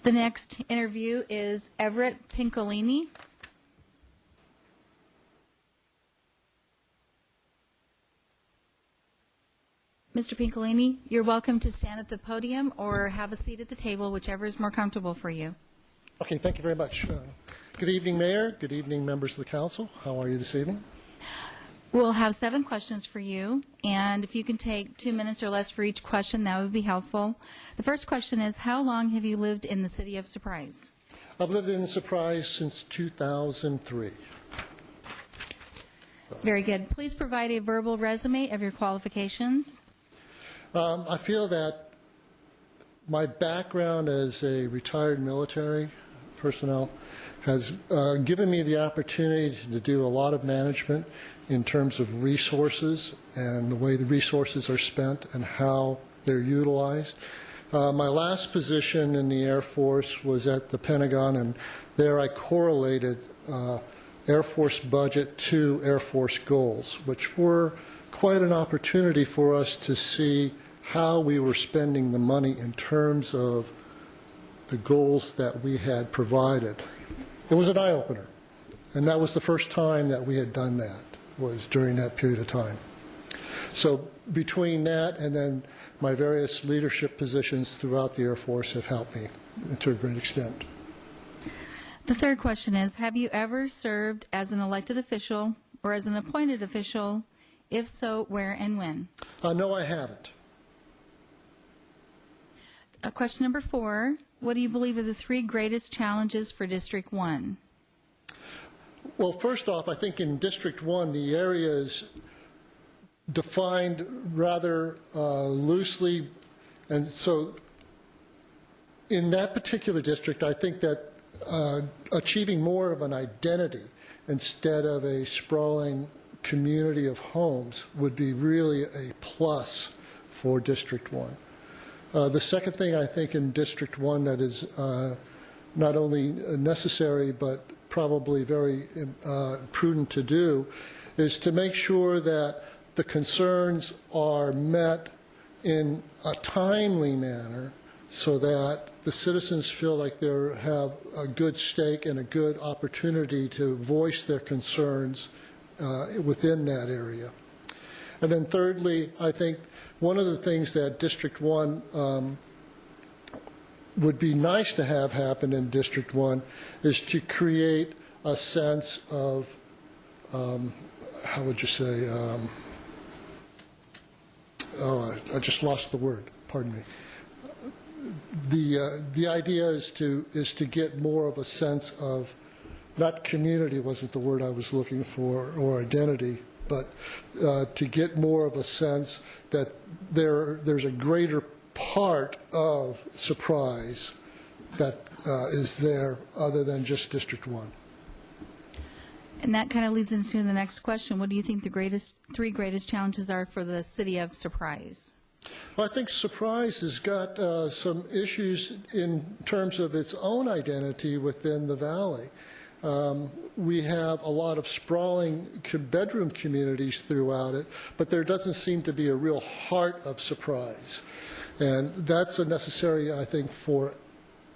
B: The next interview is Everett Pincolini. Mr. Pincolini, you're welcome to stand at the podium or have a seat at the table, whichever is more comfortable for you.
P: Okay, thank you very much. Good evening, Mayor. Good evening, members of the council. How are you this evening?
B: We'll have 7 questions for you, and if you can take 2 minutes or less for each question, that would be helpful. The first question is, how long have you lived in the city of Surprise?
P: I've lived in Surprise since 2003.
B: Very good. Please provide a verbal resume of your qualifications.
P: I feel that my background as a retired military personnel has given me the opportunity to do a lot of management in terms of resources and the way the resources are spent and how they're utilized. My last position in the Air Force was at the Pentagon, and there I correlated Air Force budget to Air Force goals, which were quite an opportunity for us to see how we were spending the money in terms of the goals that we had provided. It was an eye-opener, and that was the first time that we had done that, was during that period of time. So between that and then my various leadership positions throughout the Air Force have helped me to a great extent.
B: The third question is, have you ever served as an elected official or as an appointed official? If so, where and when?
P: No, I haven't.
B: Question number 4, what do you believe are the 3 greatest challenges for District 1?
P: Well, first off, I think in District 1, the area is defined rather loosely, and so in that particular district, I think that achieving more of an identity instead of a sprawling community of homes would be really a plus for District 1. The second thing I think in District 1 that is not only necessary but probably very prudent to do is to make sure that the concerns are met in a timely manner so that the citizens feel like they have a good stake and a good opportunity to voice their concerns within that area. And then thirdly, I think one of the things that District 1 would be nice to have happen in District 1 is to create a sense of, how would you say, I just lost the word, pardon me. The idea is to get more of a sense of, not community wasn't the word I was looking for, or identity, but to get more of a sense that there's a greater part of Surprise that is there other than just District 1.
B: And that kind of leads into the next question. What do you think the 3 greatest challenges are for the city of Surprise?
P: Well, I think Surprise has got some issues in terms of its own identity within the valley. We have a lot of sprawling bedroom communities throughout it, but there doesn't seem to be a real heart of Surprise. And that's a necessary, I think, for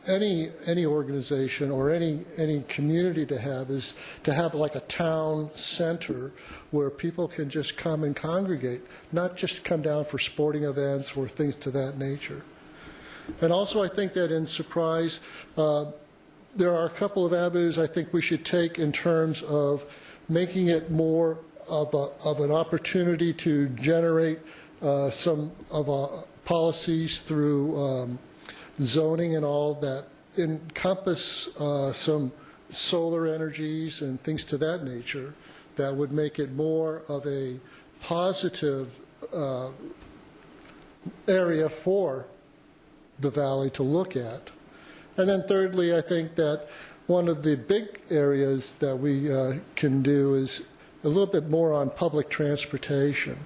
P: any organization or any community to have, is to have like a town center where people can just come and congregate, not just come down for sporting events or things to that nature. And also I think that in Surprise, there are a couple of avenues I think we should take in terms of making it more of an opportunity to generate some of policies through zoning and all that encompass some solar energies and things to that nature that would make it more of a positive area for the valley to look at. And then thirdly, I think that one of the big areas that we can do is a little bit more on public transportation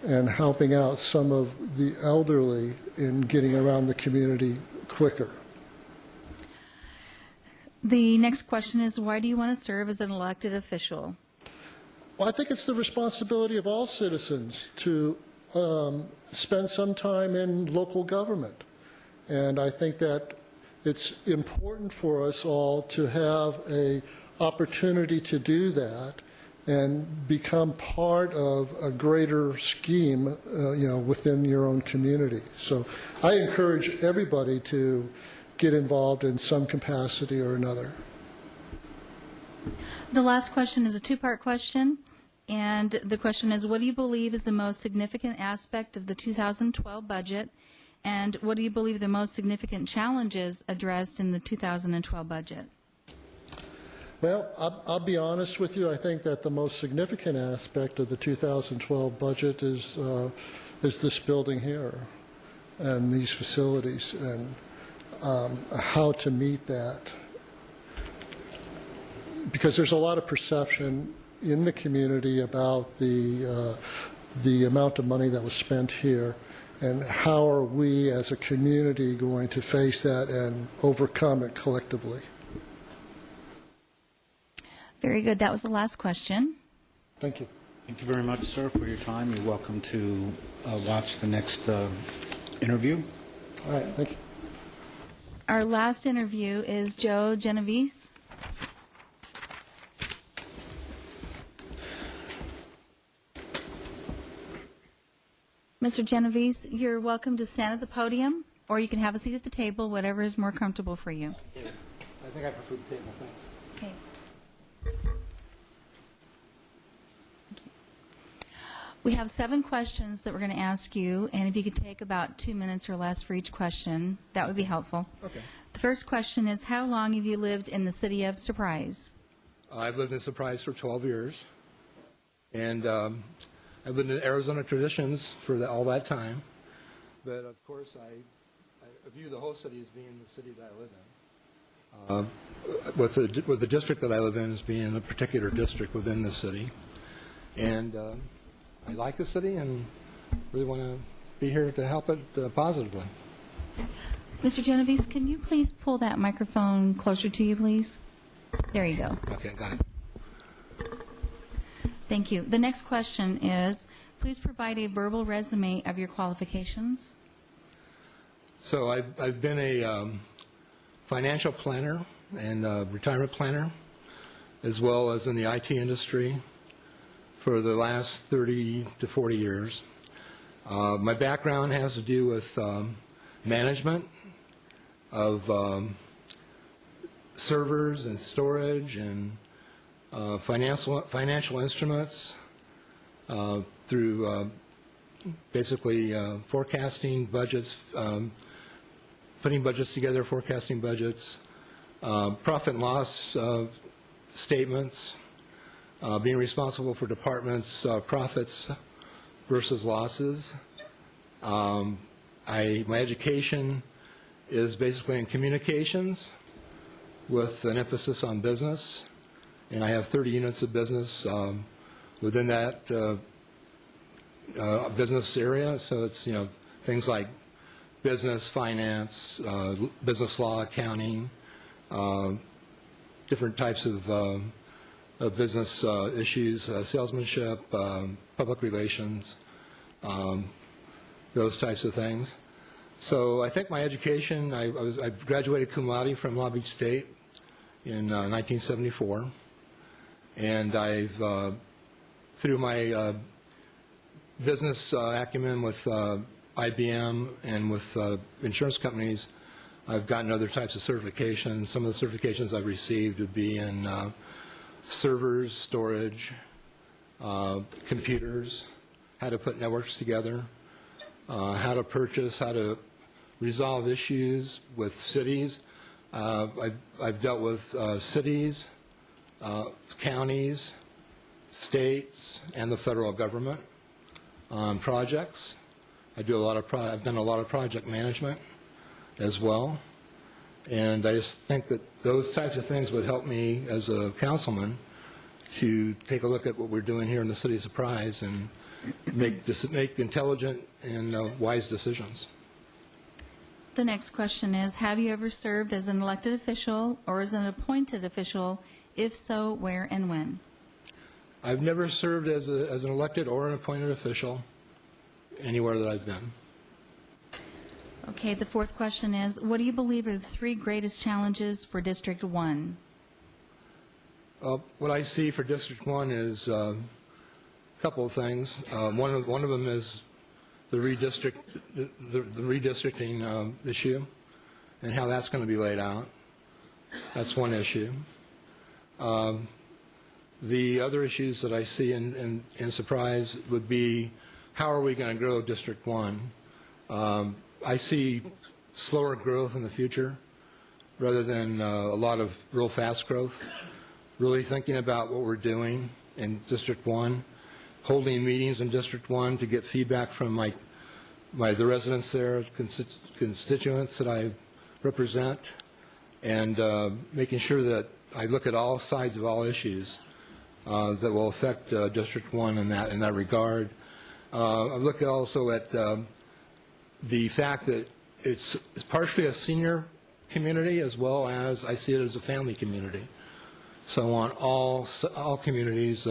P: and helping out some of the elderly in getting around the community quicker.
B: The next question is, why do you want to serve as an elected official?
P: Well, I think it's the responsibility of all citizens to spend some time in local government. And I think that it's important for us all to have an opportunity to do that and become part of a greater scheme, within your own community. So I encourage everybody to get involved in some capacity or another.
B: The last question is a 2-part question. And the question is, what do you believe is the most significant aspect of the 2012 budget? And what do you believe the most significant challenges addressed in the 2012 budget?
P: Well, I'll be honest with you. I think that the most significant aspect of the 2012 budget is this building here and these facilities and how to meet that. Because there's a lot of perception in the community about the amount of money that was spent here, and how are we as a community going to face that and overcome it collectively.
B: Very good. That was the last question.
P: Thank you.
A: Thank you very much, sir, for your time. You're welcome to watch the next interview.
P: All right, thank you.
B: Our last interview is Joe Genovese. Mr. Genovese, you're welcome to stand at the podium, or you can have a seat at the table, whatever is more comfortable for you.
Q: I think I prefer the table, thanks.
B: Okay. We have 7 questions that we're going to ask you, and if you could take about 2 minutes or less for each question, that would be helpful.
Q: Okay.
B: The first question is, how long have you lived in the city of Surprise?
Q: I've lived in Surprise for 12 years, and I've lived in Arizona traditions for all that time. But, of course, I view the whole city as being the city that I live in. With the district that I live in as being a particular district within the city. And I like the city and really want to be here to help it positively.
B: Mr. Genovese, can you please pull that microphone closer to you, please? There you go.
Q: Okay, got it.
B: Thank you. The next question is, please provide a verbal resume of your qualifications.
Q: So I've been a financial planner and retirement planner, as well as in the IT industry for the last 30 to 40 years. My background has to do with management of servers and storage and financial instruments through basically forecasting budgets, putting budgets together, forecasting budgets, profit and loss statements, being responsible for departments' profits versus losses. My education is basically in communications with an emphasis on business, and I have 30 units of business within that business area. So it's things like business, finance, business law, accounting, different types of business issues, salesmanship, public relations, those types of things. So I think my education, I graduated cum laude from Long Beach State in 1974, and I've, through my business acumen with IBM and with insurance companies, I've gotten other types of certifications. Some of the certifications I've received would be in servers, storage, computers, how to put networks together, how to purchase, how to resolve issues with cities. I've dealt with cities, counties, states, and the federal government on projects. I've done a lot of project management as well. And I just think that those types of things would help me as a councilman to take a look at what we're doing here in the city of Surprise and make intelligent and wise decisions.
B: The next question is, have you ever served as an elected official or as an appointed official? If so, where and when?
Q: I've never served as an elected or an appointed official anywhere that I've been.
B: Okay, the fourth question is, what do you believe are the 3 greatest challenges for District 1?
Q: What I see for District 1 is a couple of things. One of them is the redistricting issue and how that's going to be laid out. That's one issue. The other issues that I see in Surprise would be, how are we going to grow District 1? I see slower growth in the future rather than a lot of real fast growth. Really thinking about what we're doing in District 1, holding meetings in District 1 to get feedback from the residents there, constituents that I represent, and making sure that I look at all sides of all issues that will affect District 1 in that regard. I look also at the fact that it's partially a senior community as well as I see it as a family community. So I want all communities,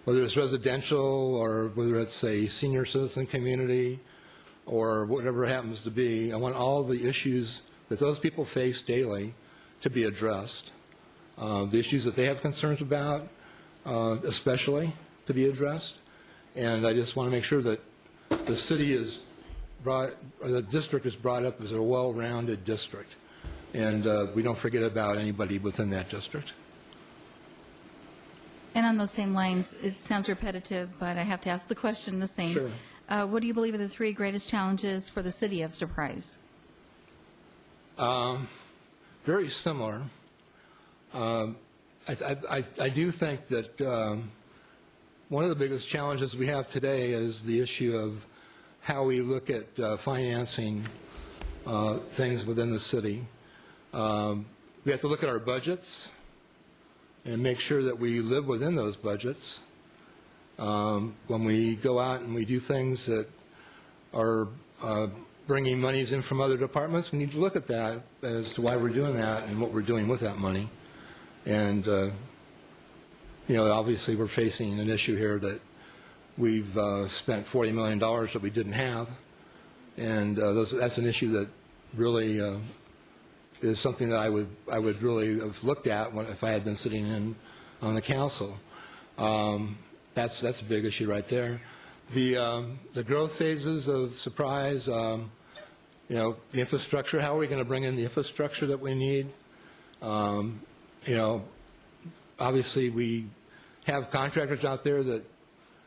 Q: whether it's residential or whether it's a senior citizen community or whatever it happens to be, I want all the issues that those people face daily to be addressed. The issues that they have concerns about, especially, to be addressed. And I just want to make sure that the city is brought, or the district is brought up as a well-rounded district. And we don't forget about anybody within that district.
B: And on those same lines, it sounds repetitive, but I have to ask the question the same.
Q: Sure.
B: What do you believe are the 3 greatest challenges for the city of Surprise?
Q: Very similar. I do think that one of the biggest challenges we have today is the issue of how we look at financing things within the city. We have to look at our budgets and make sure that we live within those budgets. When we go out and we do things that are bringing monies in from other departments, we need to look at that as to why we're doing that and what we're doing with that money. And, obviously we're facing an issue here that we've spent $40 million that we didn't have. And that's an issue that really is something that I would really have looked at if I had been sitting on the council. That's a big issue right there. The growth phases of Surprise, the infrastructure. How are we going to bring in the infrastructure that we need? Obviously we have contractors out there that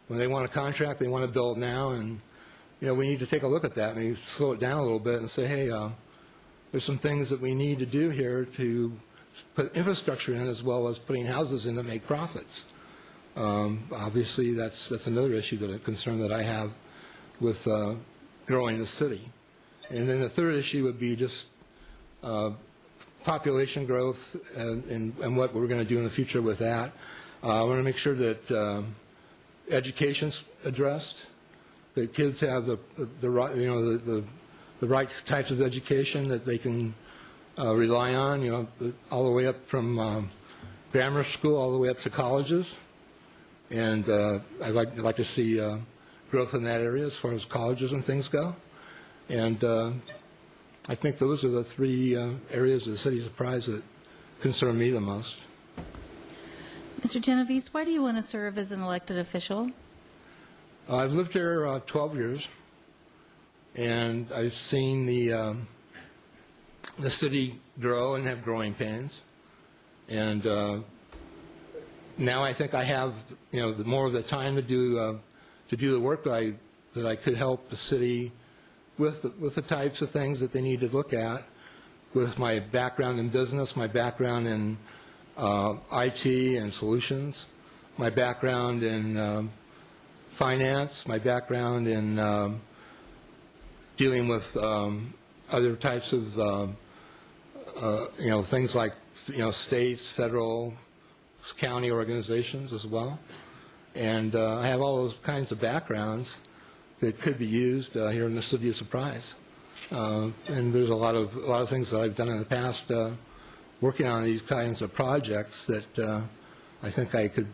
Q: when they want a contract, they want to build now, and we need to take a look at that. Maybe slow it down a little bit and say, hey, there's some things that we need to do here to put infrastructure in as well as putting houses in that make profits. Obviously, that's another issue, a concern that I have with growing the city. And then the third issue would be just population growth and what we're going to do in the future with that. I want to make sure that education's addressed, that kids have the right types of education that they can rely on, all the way up from grammar school all the way up to colleges. And I'd like to see growth in that area as far as colleges and things go. And I think those are the 3 areas of the city of Surprise that concern me the most.
B: Mr. Genovese, why do you want to serve as an elected official?
Q: I've lived here 12 years, and I've seen the city grow and have growing pains. And now I think I have, more of the time to do the work that I could help the city with the types of things that they need to look at. With my background in business, my background in IT and solutions, my background in finance, my background in dealing with other types of things like states, federal, county organizations as well. And I have all those kinds of backgrounds that could be used here in the city of Surprise. And there's a lot of things that I've done in the past working on these kinds of projects that I think I could,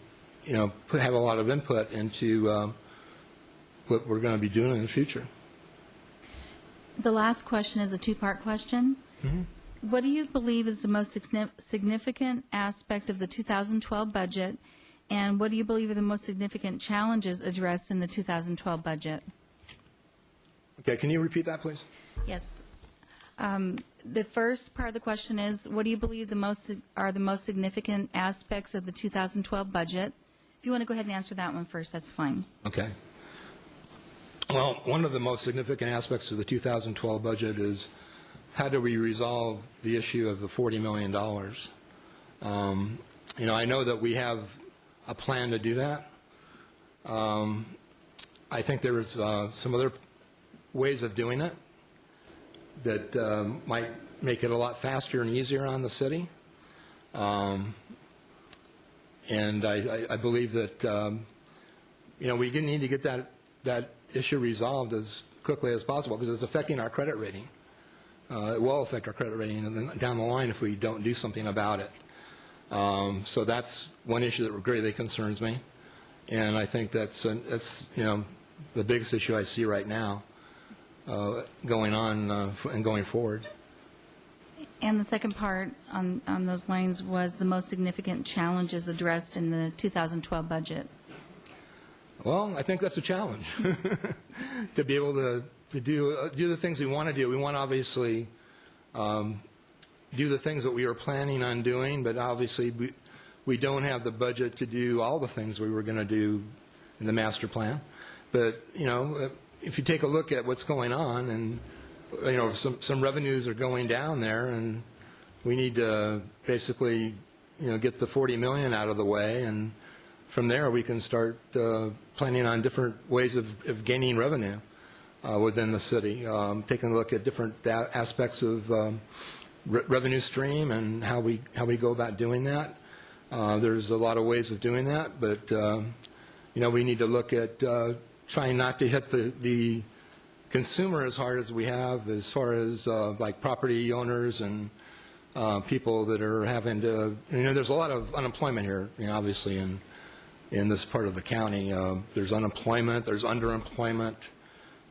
Q: have a lot of input into what we're going to be doing in the future.
B: The last question is a 2-part question.
Q: Mm-hmm.
B: What do you believe is the most significant aspect of the 2012 budget, and what do you believe are the most significant challenges addressed in the 2012 budget?
Q: Okay, can you repeat that, please?
B: Yes. The first part of the question is, what do you believe are the most significant aspects of the 2012 budget? If you want to go ahead and answer that one first, that's fine.
Q: Okay. Well, one of the most significant aspects of the 2012 budget is how do we resolve the issue of the $40 million? I know that we have a plan to do that. I think there's some other ways of doing it that might make it a lot faster and easier on the city. And I believe that, we need to get that issue resolved as quickly as possible because it's affecting our credit rating. It will affect our credit rating down the line if we don't do something about it. So that's one issue that greatly concerns me. And I think that's the biggest issue I see right now going on and going forward.
B: And the second part on those lines was the most significant challenges addressed in the 2012 budget.
Q: Well, I think that's a challenge to be able to do the things we want to do. We want to obviously do the things that we were planning on doing, but obviously we don't have the budget to do all the things we were going to do in the master plan. But, if you take a look at what's going on and, some revenues are going down there and we need to basically, get the $40 million out of the way, and from there we can start planning on different ways of gaining revenue within the city, taking a look at different aspects of revenue stream and how we go about doing that. There's a lot of ways of doing that, but we need to look at trying not to hit the consumer as hard as we have, as far as like property owners and people that are having to. There's a lot of unemployment here, obviously in this part of the county. There's unemployment, there's underemployment,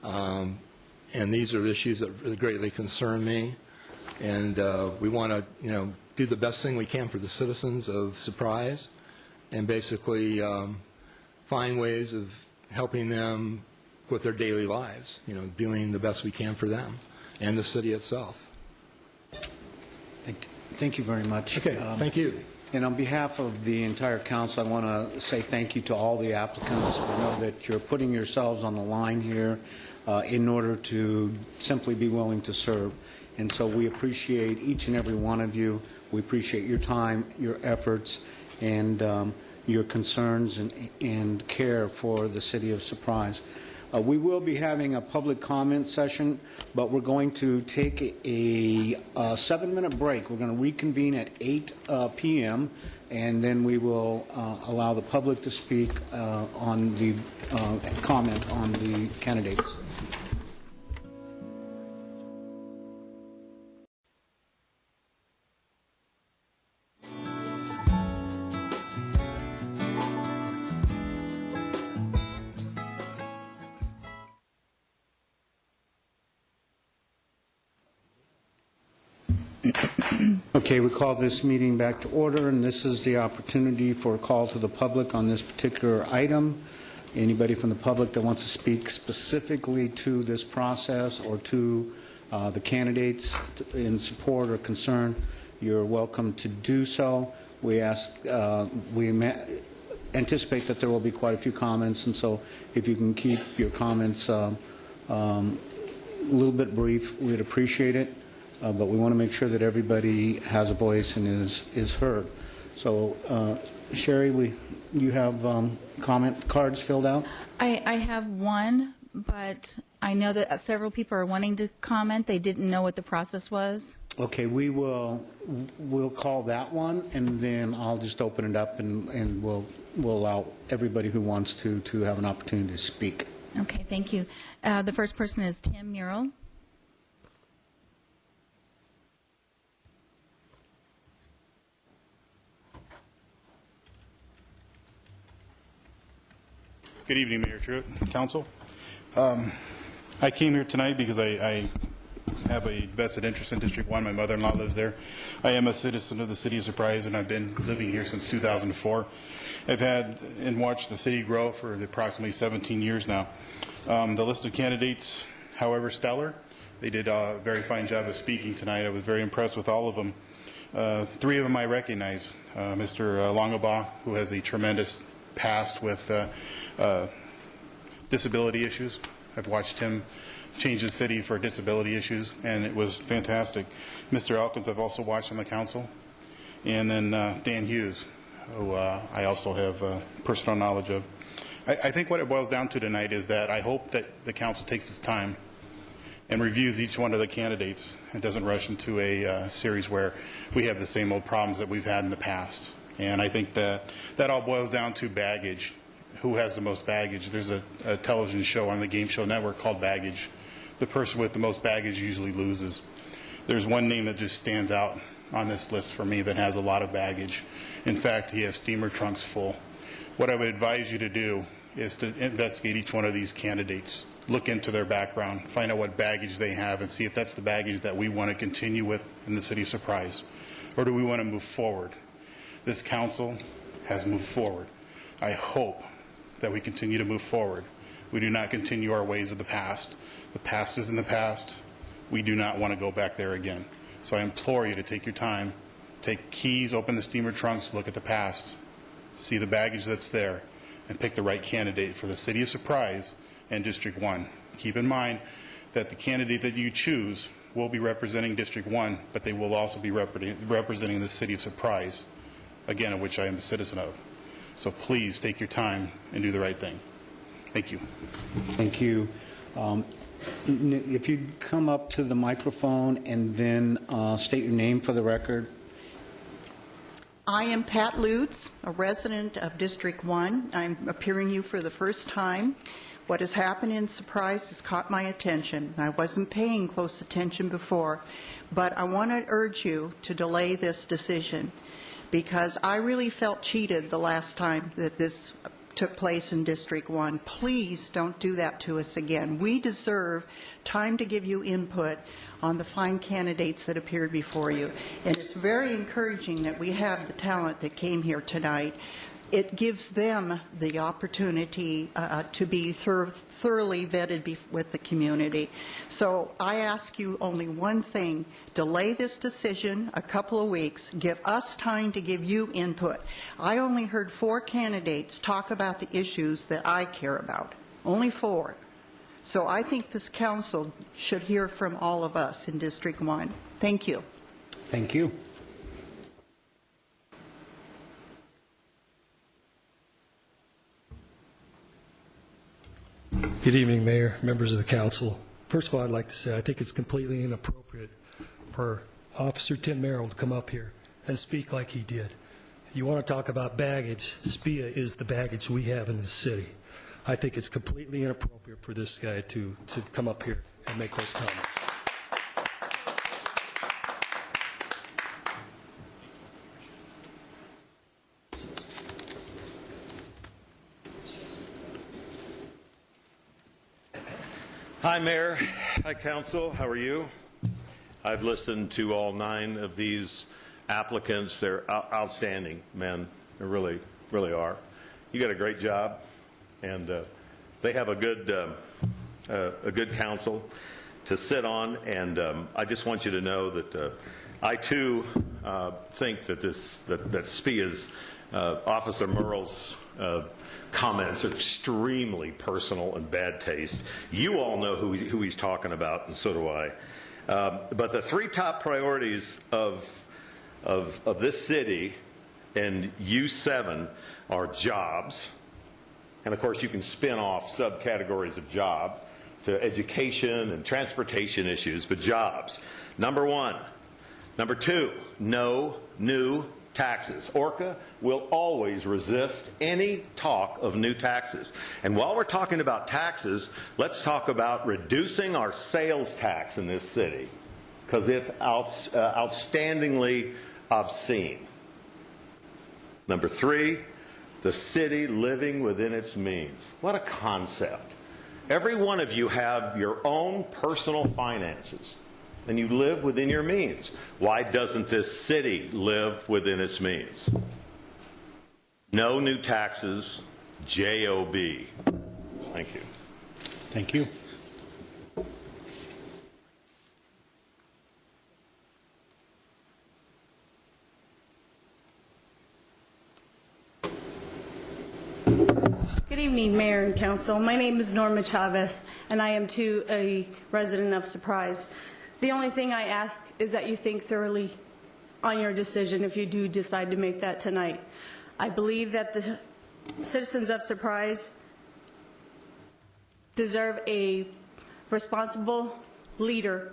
Q: and these are issues that greatly concern me. And we want to, do the best thing we can for the citizens of Surprise, and basically find ways of helping them with their daily lives. Doing the best we can for them and the city itself.
A: Thank you very much.
Q: Okay, thank you.
A: And on behalf of the entire council, I want to say thank you to all the applicants. We know that you're putting yourselves on the line here in order to simply be willing to serve. And so we appreciate each and every one of you. We appreciate your time, your efforts, and your concerns and care for the city of Surprise. We will be having a public comment session, but we're going to take a 7-minute break. We're going to reconvene at 8 p.m., and then we will allow the public to speak on the comment on the candidates. Okay, we call this meeting back to order, and this is the opportunity for a call to the public on this particular item. Anybody from the public that wants to speak specifically to this process or to the candidates in support or concern, you're welcome to do so. We anticipate that there will be quite a few comments, and so if you can keep your comments a little bit brief, we'd appreciate it. But we want to make sure that everybody has a voice and is heard. So, Sherry, you have comment cards filled out?
B: I have one, but I know that several people are wanting to comment. They didn't know what the process was.
A: Okay, we'll call that one, and then I'll just open it up, and we'll allow everybody who wants to have an opportunity to speak.
B: Okay, thank you. The first person is Tim Murrell.
R: Good evening, Mayor Truitt, Council. I came here tonight because I have a vested interest in District 1. My mother-in-law lives there. I am a citizen of the City of Surprise, and I've been living here since 2004. I've had and watched the city grow for approximately 17 years now. The list of candidates, however stellar, They did a very fine job of speaking tonight. I was very impressed with all of them. 3 of them I recognize. Mr. Longabaugh, who has a tremendous past with disability issues. I've watched him change the city for disability issues, and it was fantastic. Mr. Elkins, I've also watched on the council. And then Dan Hughes, who I also have personal knowledge of. I think what it boils down to tonight is that I hope that the council takes its time and reviews each one of the candidates and doesn't rush into a series where we have the same old problems that we've had in the past. And I think that all boils down to baggage. Who has the most baggage? There's a television show on the Game Show Network called Baggage. The person with the most baggage usually loses. There's one name that just stands out on this list for me that has a lot of baggage. In fact, he has steamer trunks full. What I would advise you to do is to investigate each one of these candidates, look into their background, find out what baggage they have, and see if that's the baggage that we want to continue with in the city of Surprise, or do we want to move forward? This council has moved forward. I hope that we continue to move forward. We do not continue our ways of the past. The past is in the past. We do not want to go back there again. So I implore you to take your time, take keys, open the steamer trunks, look at the past, see the baggage that's there, and pick the right candidate for the City of Surprise and District 1. Keep in mind that the candidate that you choose will be representing District 1, but they will also be representing the City of Surprise, again, of which I am a citizen of. So please take your time and do the right thing. Thank you.
A: Thank you. If you'd come up to the microphone and then state your name for the record.
S: I am Pat Lutz, a resident of District 1. I'm appearing you for the first time. What has happened in Surprise has caught my attention. I wasn't paying close attention before, but I want to urge you to delay this decision because I really felt cheated the last time that this took place in District 1. Please don't do that to us again. We deserve time to give you input on the fine candidates that appeared before you. And it's very encouraging that we have the talent that came here tonight. It gives them the opportunity to be thoroughly vetted with the community. So I ask you only one thing. Delay this decision a couple of weeks. Give us time to give you input. I only heard 4 candidates talk about the issues that I care about. Only 4. So I think this council should hear from all of us in District 1. Thank you.
A: Thank you.
T: Good evening, Mayor, members of the council. First of all, I'd like to say I think it's completely inappropriate for Officer Tim Merrill to come up here and speak like he did. You want to talk about baggage, SPIA is the baggage we have in this city. I think it's completely inappropriate for this guy to come up here and make those comments.
U: Hi, Mayor. Hi, Council. How are you? I've listened to all 9 of these applicants. They're outstanding men. They really, really are. You got a great job, and they have a good council to sit on. And I just want you to know that I too think that that SPIA's Officer Merle's comments are extremely personal and bad taste. You all know who he's talking about, and so do I. But the 3 top priorities of this city and U7 are jobs, and of course you can spin off subcategories of job to education and transportation issues, but jobs. Number 1. Number 2, no new taxes. ORCA will always resist any talk of new taxes. And while we're talking about taxes, let's talk about reducing our sales tax in this city, because it's outstandingly obscene. Number 3, the city living within its means. What a concept. Every one of you have your own personal finances, and you live within your means. Why doesn't this city live within its means? No new taxes, J-O-B. Thank you.
A: Thank you.
D: evening, Mayor and Council. My name is Norma Chavez, and I am too a resident of Surprise. The only thing I ask is that you think thoroughly on your decision if you do decide to make that tonight. I believe that the citizens of Surprise deserve a responsible leader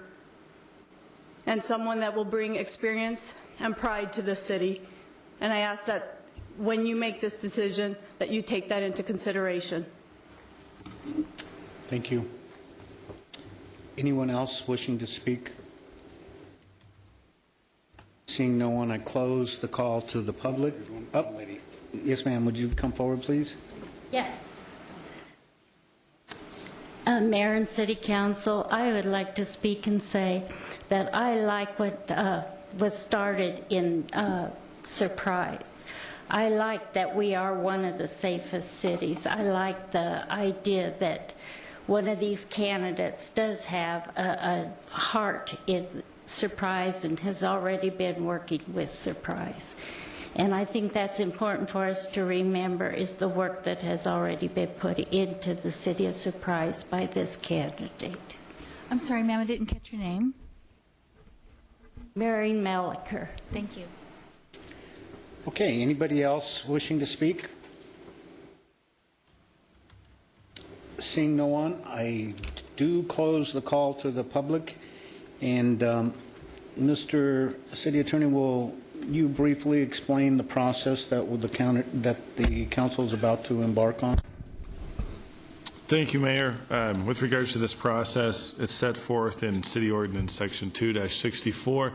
D: and someone that will bring experience and pride to the city. And I ask that when you make this decision, that you take that into consideration.
A: Thank you. Anyone else wishing to speak? Seeing no one, I close the call to the public. Yes, ma'am. Would you come forward, please?
V: Yes. Mayor and City Council, I would like to speak and say that I like what was started in Surprise. I like that we are one of the safest cities. I like the idea that one of these candidates does have a heart in Surprise and has already been working with Surprise. And I think that's important for us to remember is the work that has already been put into the city of Surprise by this candidate.
B: I'm sorry, ma'am, I didn't catch your name.
V: Mary Melliker.
B: Thank you.
A: Okay, anybody else wishing to speak? Seeing no one, I do close the call to the public. And Mr. City Attorney, will you briefly explain the process that the council is about to embark on?
H: Thank you, Mayor. With regards to this process, it's set forth in City Ordinance Section 2-64.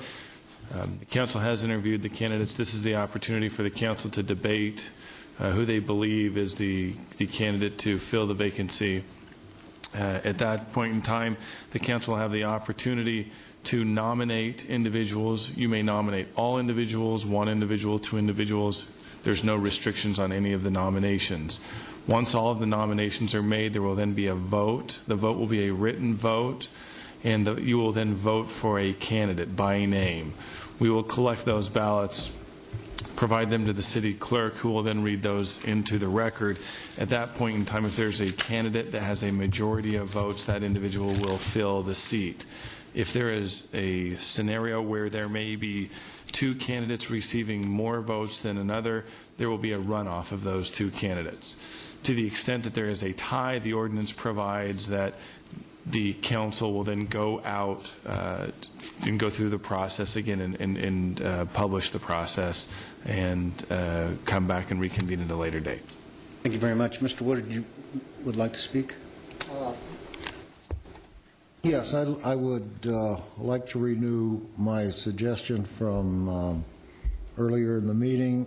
H: The council has interviewed the candidates. This is the opportunity for the council to debate who they believe is the candidate to fill the vacancy. At that point in time, the council will have the opportunity to nominate individuals. You may nominate all individuals, one individual, two individuals. There's no restrictions on any of the nominations. Once all of the nominations are made, there will then be a vote. The vote will be a written vote, and you will then vote for a candidate by name. We will collect those ballots, provide them to the city clerk, who will then read those into the record. At that point in time, if there's a candidate that has a majority of votes, that individual will fill the seat. If there is a scenario where there may be two candidates receiving more votes than another, there will be a runoff of those two candidates. To the extent that there is a tie, the ordinance provides that the council will then go out and go through the process again and publish the process and come back and reconvene at a later date.
A: Thank you very much. Mr. Woodard, you would like to speak?
E: Yes, I would like to renew my suggestion from earlier in the meeting,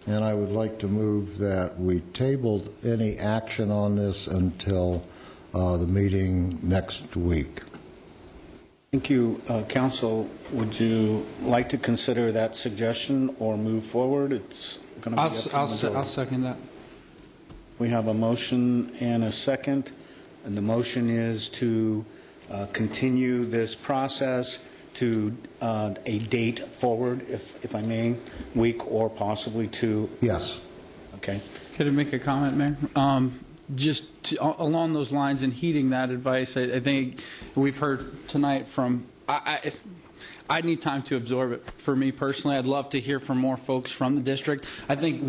E: and I would like to move that we tabled any action on this until the meeting next week.
A: Thank you, Council. Would you like to consider that suggestion or move forward? It's going to be up to the majority.
G: I'll second that.
A: We have a motion and a second, and the motion is to continue this process to a date forward, if I may, week or possibly two.
E: Yes.
A: Okay.
G: Could I make a comment, Mayor? Just along those lines and heeding that advice, I think we've heard tonight from, I need time to absorb it. For me personally, I'd love to hear from more folks from the district. I think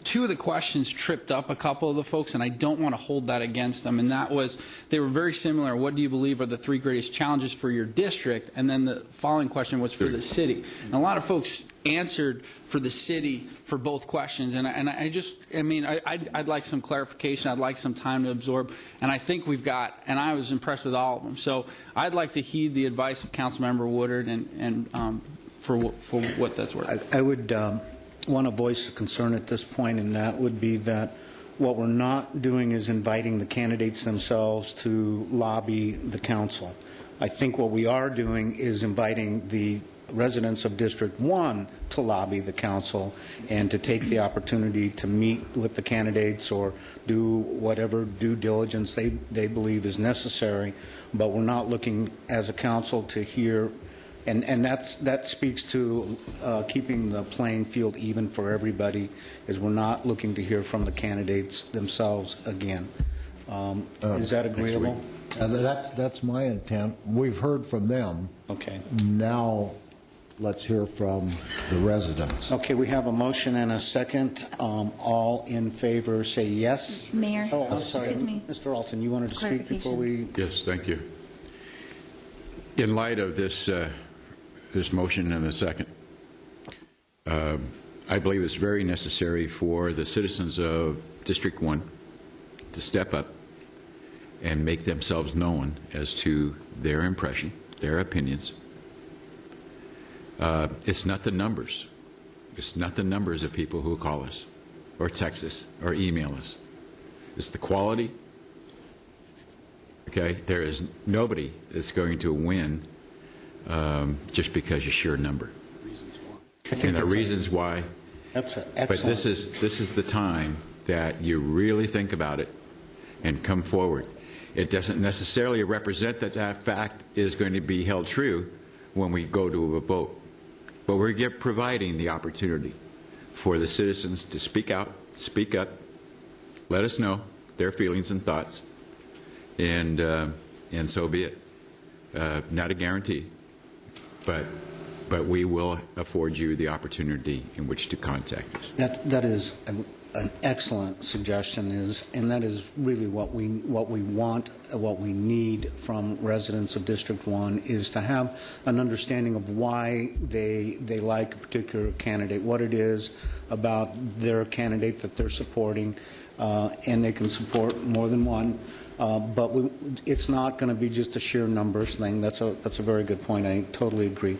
G: two of the questions tripped up a couple of the folks, and I don't want to hold that against them, and that was, they were very similar. What do you believe are the three greatest challenges for your district? And then the following question was for the city. And a lot of folks answered for the city for both questions, and I'd like some clarification. I'd like some time to absorb, and I think we've got, and I was impressed with all of them. So I'd like to heed the advice of Councilmember Woodard and for what that's worth.
A: I would want to voice a concern at this point, and that would be that what we're not doing is inviting the candidates themselves to lobby the council. I think what we are doing is inviting the residents of District 1 to lobby the council and to take the opportunity to meet with the candidates or do whatever due diligence they believe is necessary. But we're not looking as a council to hear And that speaks to keeping the playing field even for everybody, as we're not looking to hear from the candidates themselves again. Is that agreeable?
E: That's my intent. We've heard from them.
A: Okay.
E: Now, let's hear from the residents.
A: Okay, we have a motion and a second. All in favor, say yes.
B: Mayor,
A: Oh, I'm sorry.
B: excuse me.
A: Mr. Alton, you wanted to speak before we...
F: Yes, thank you. In light of this, this motion and the second, I believe it's very necessary for the citizens of District 1 to step up and make themselves known as to their impression, their opinions. It's not the numbers. It's not the numbers of people who call us or text us or email us. It's the quality. Okay? There is nobody that's going to win just because you share a number. And the reasons why.
A: That's excellent.
F: But this is the time that you really think about it and come forward. It doesn't necessarily represent that that fact is going to be held true when we go to a vote. But we're providing the opportunity for the citizens to speak out, speak up, let us know their feelings and thoughts, and so be it. Not a guarantee, but we will afford you the opportunity in which to contact us.
A: That is an excellent suggestion, and that is really what we want, what we need from residents of District 1, is to have an understanding of why they like a particular candidate, what it is about their candidate that they're supporting, and they can support more than one. But it's not going to be just a sheer numbers thing. That's a very good point. I totally agree.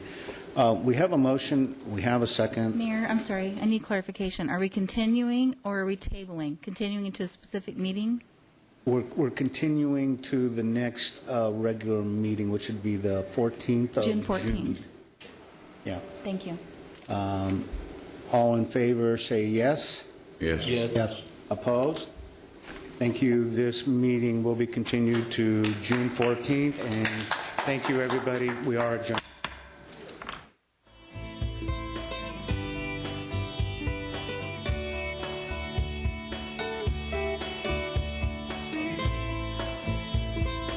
A: We have a motion. We have a second.
B: Mayor, I'm sorry. I need clarification. Are we continuing or are we tabling? Continuing into a specific meeting?
A: We're continuing to the next regular meeting, which would be the 14th of
B: June 14th.
A: Yeah.
B: Thank you.
A: All in favor, say yes.
F: Yes.
A: Yes. Opposed? Thank you. This meeting will be continued to June 14th, and thank you, everybody. We are adjourned.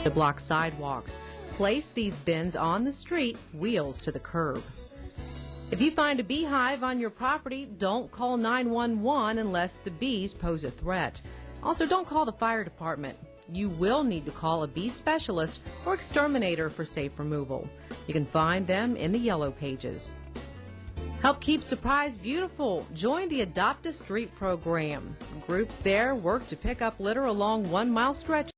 J: To block sidewalks. Place these bins on the street, wheels to the curb. If you find a beehive on your property, don't call 911 unless the bees pose a threat. Also, don't call the fire department. You will need to call a bee specialist or exterminator for safe removal. You can find them in the yellow pages. Help keep Surprise beautiful. Join the Adopt a Street program. Groups there work to pick up litter along 1 mile stretch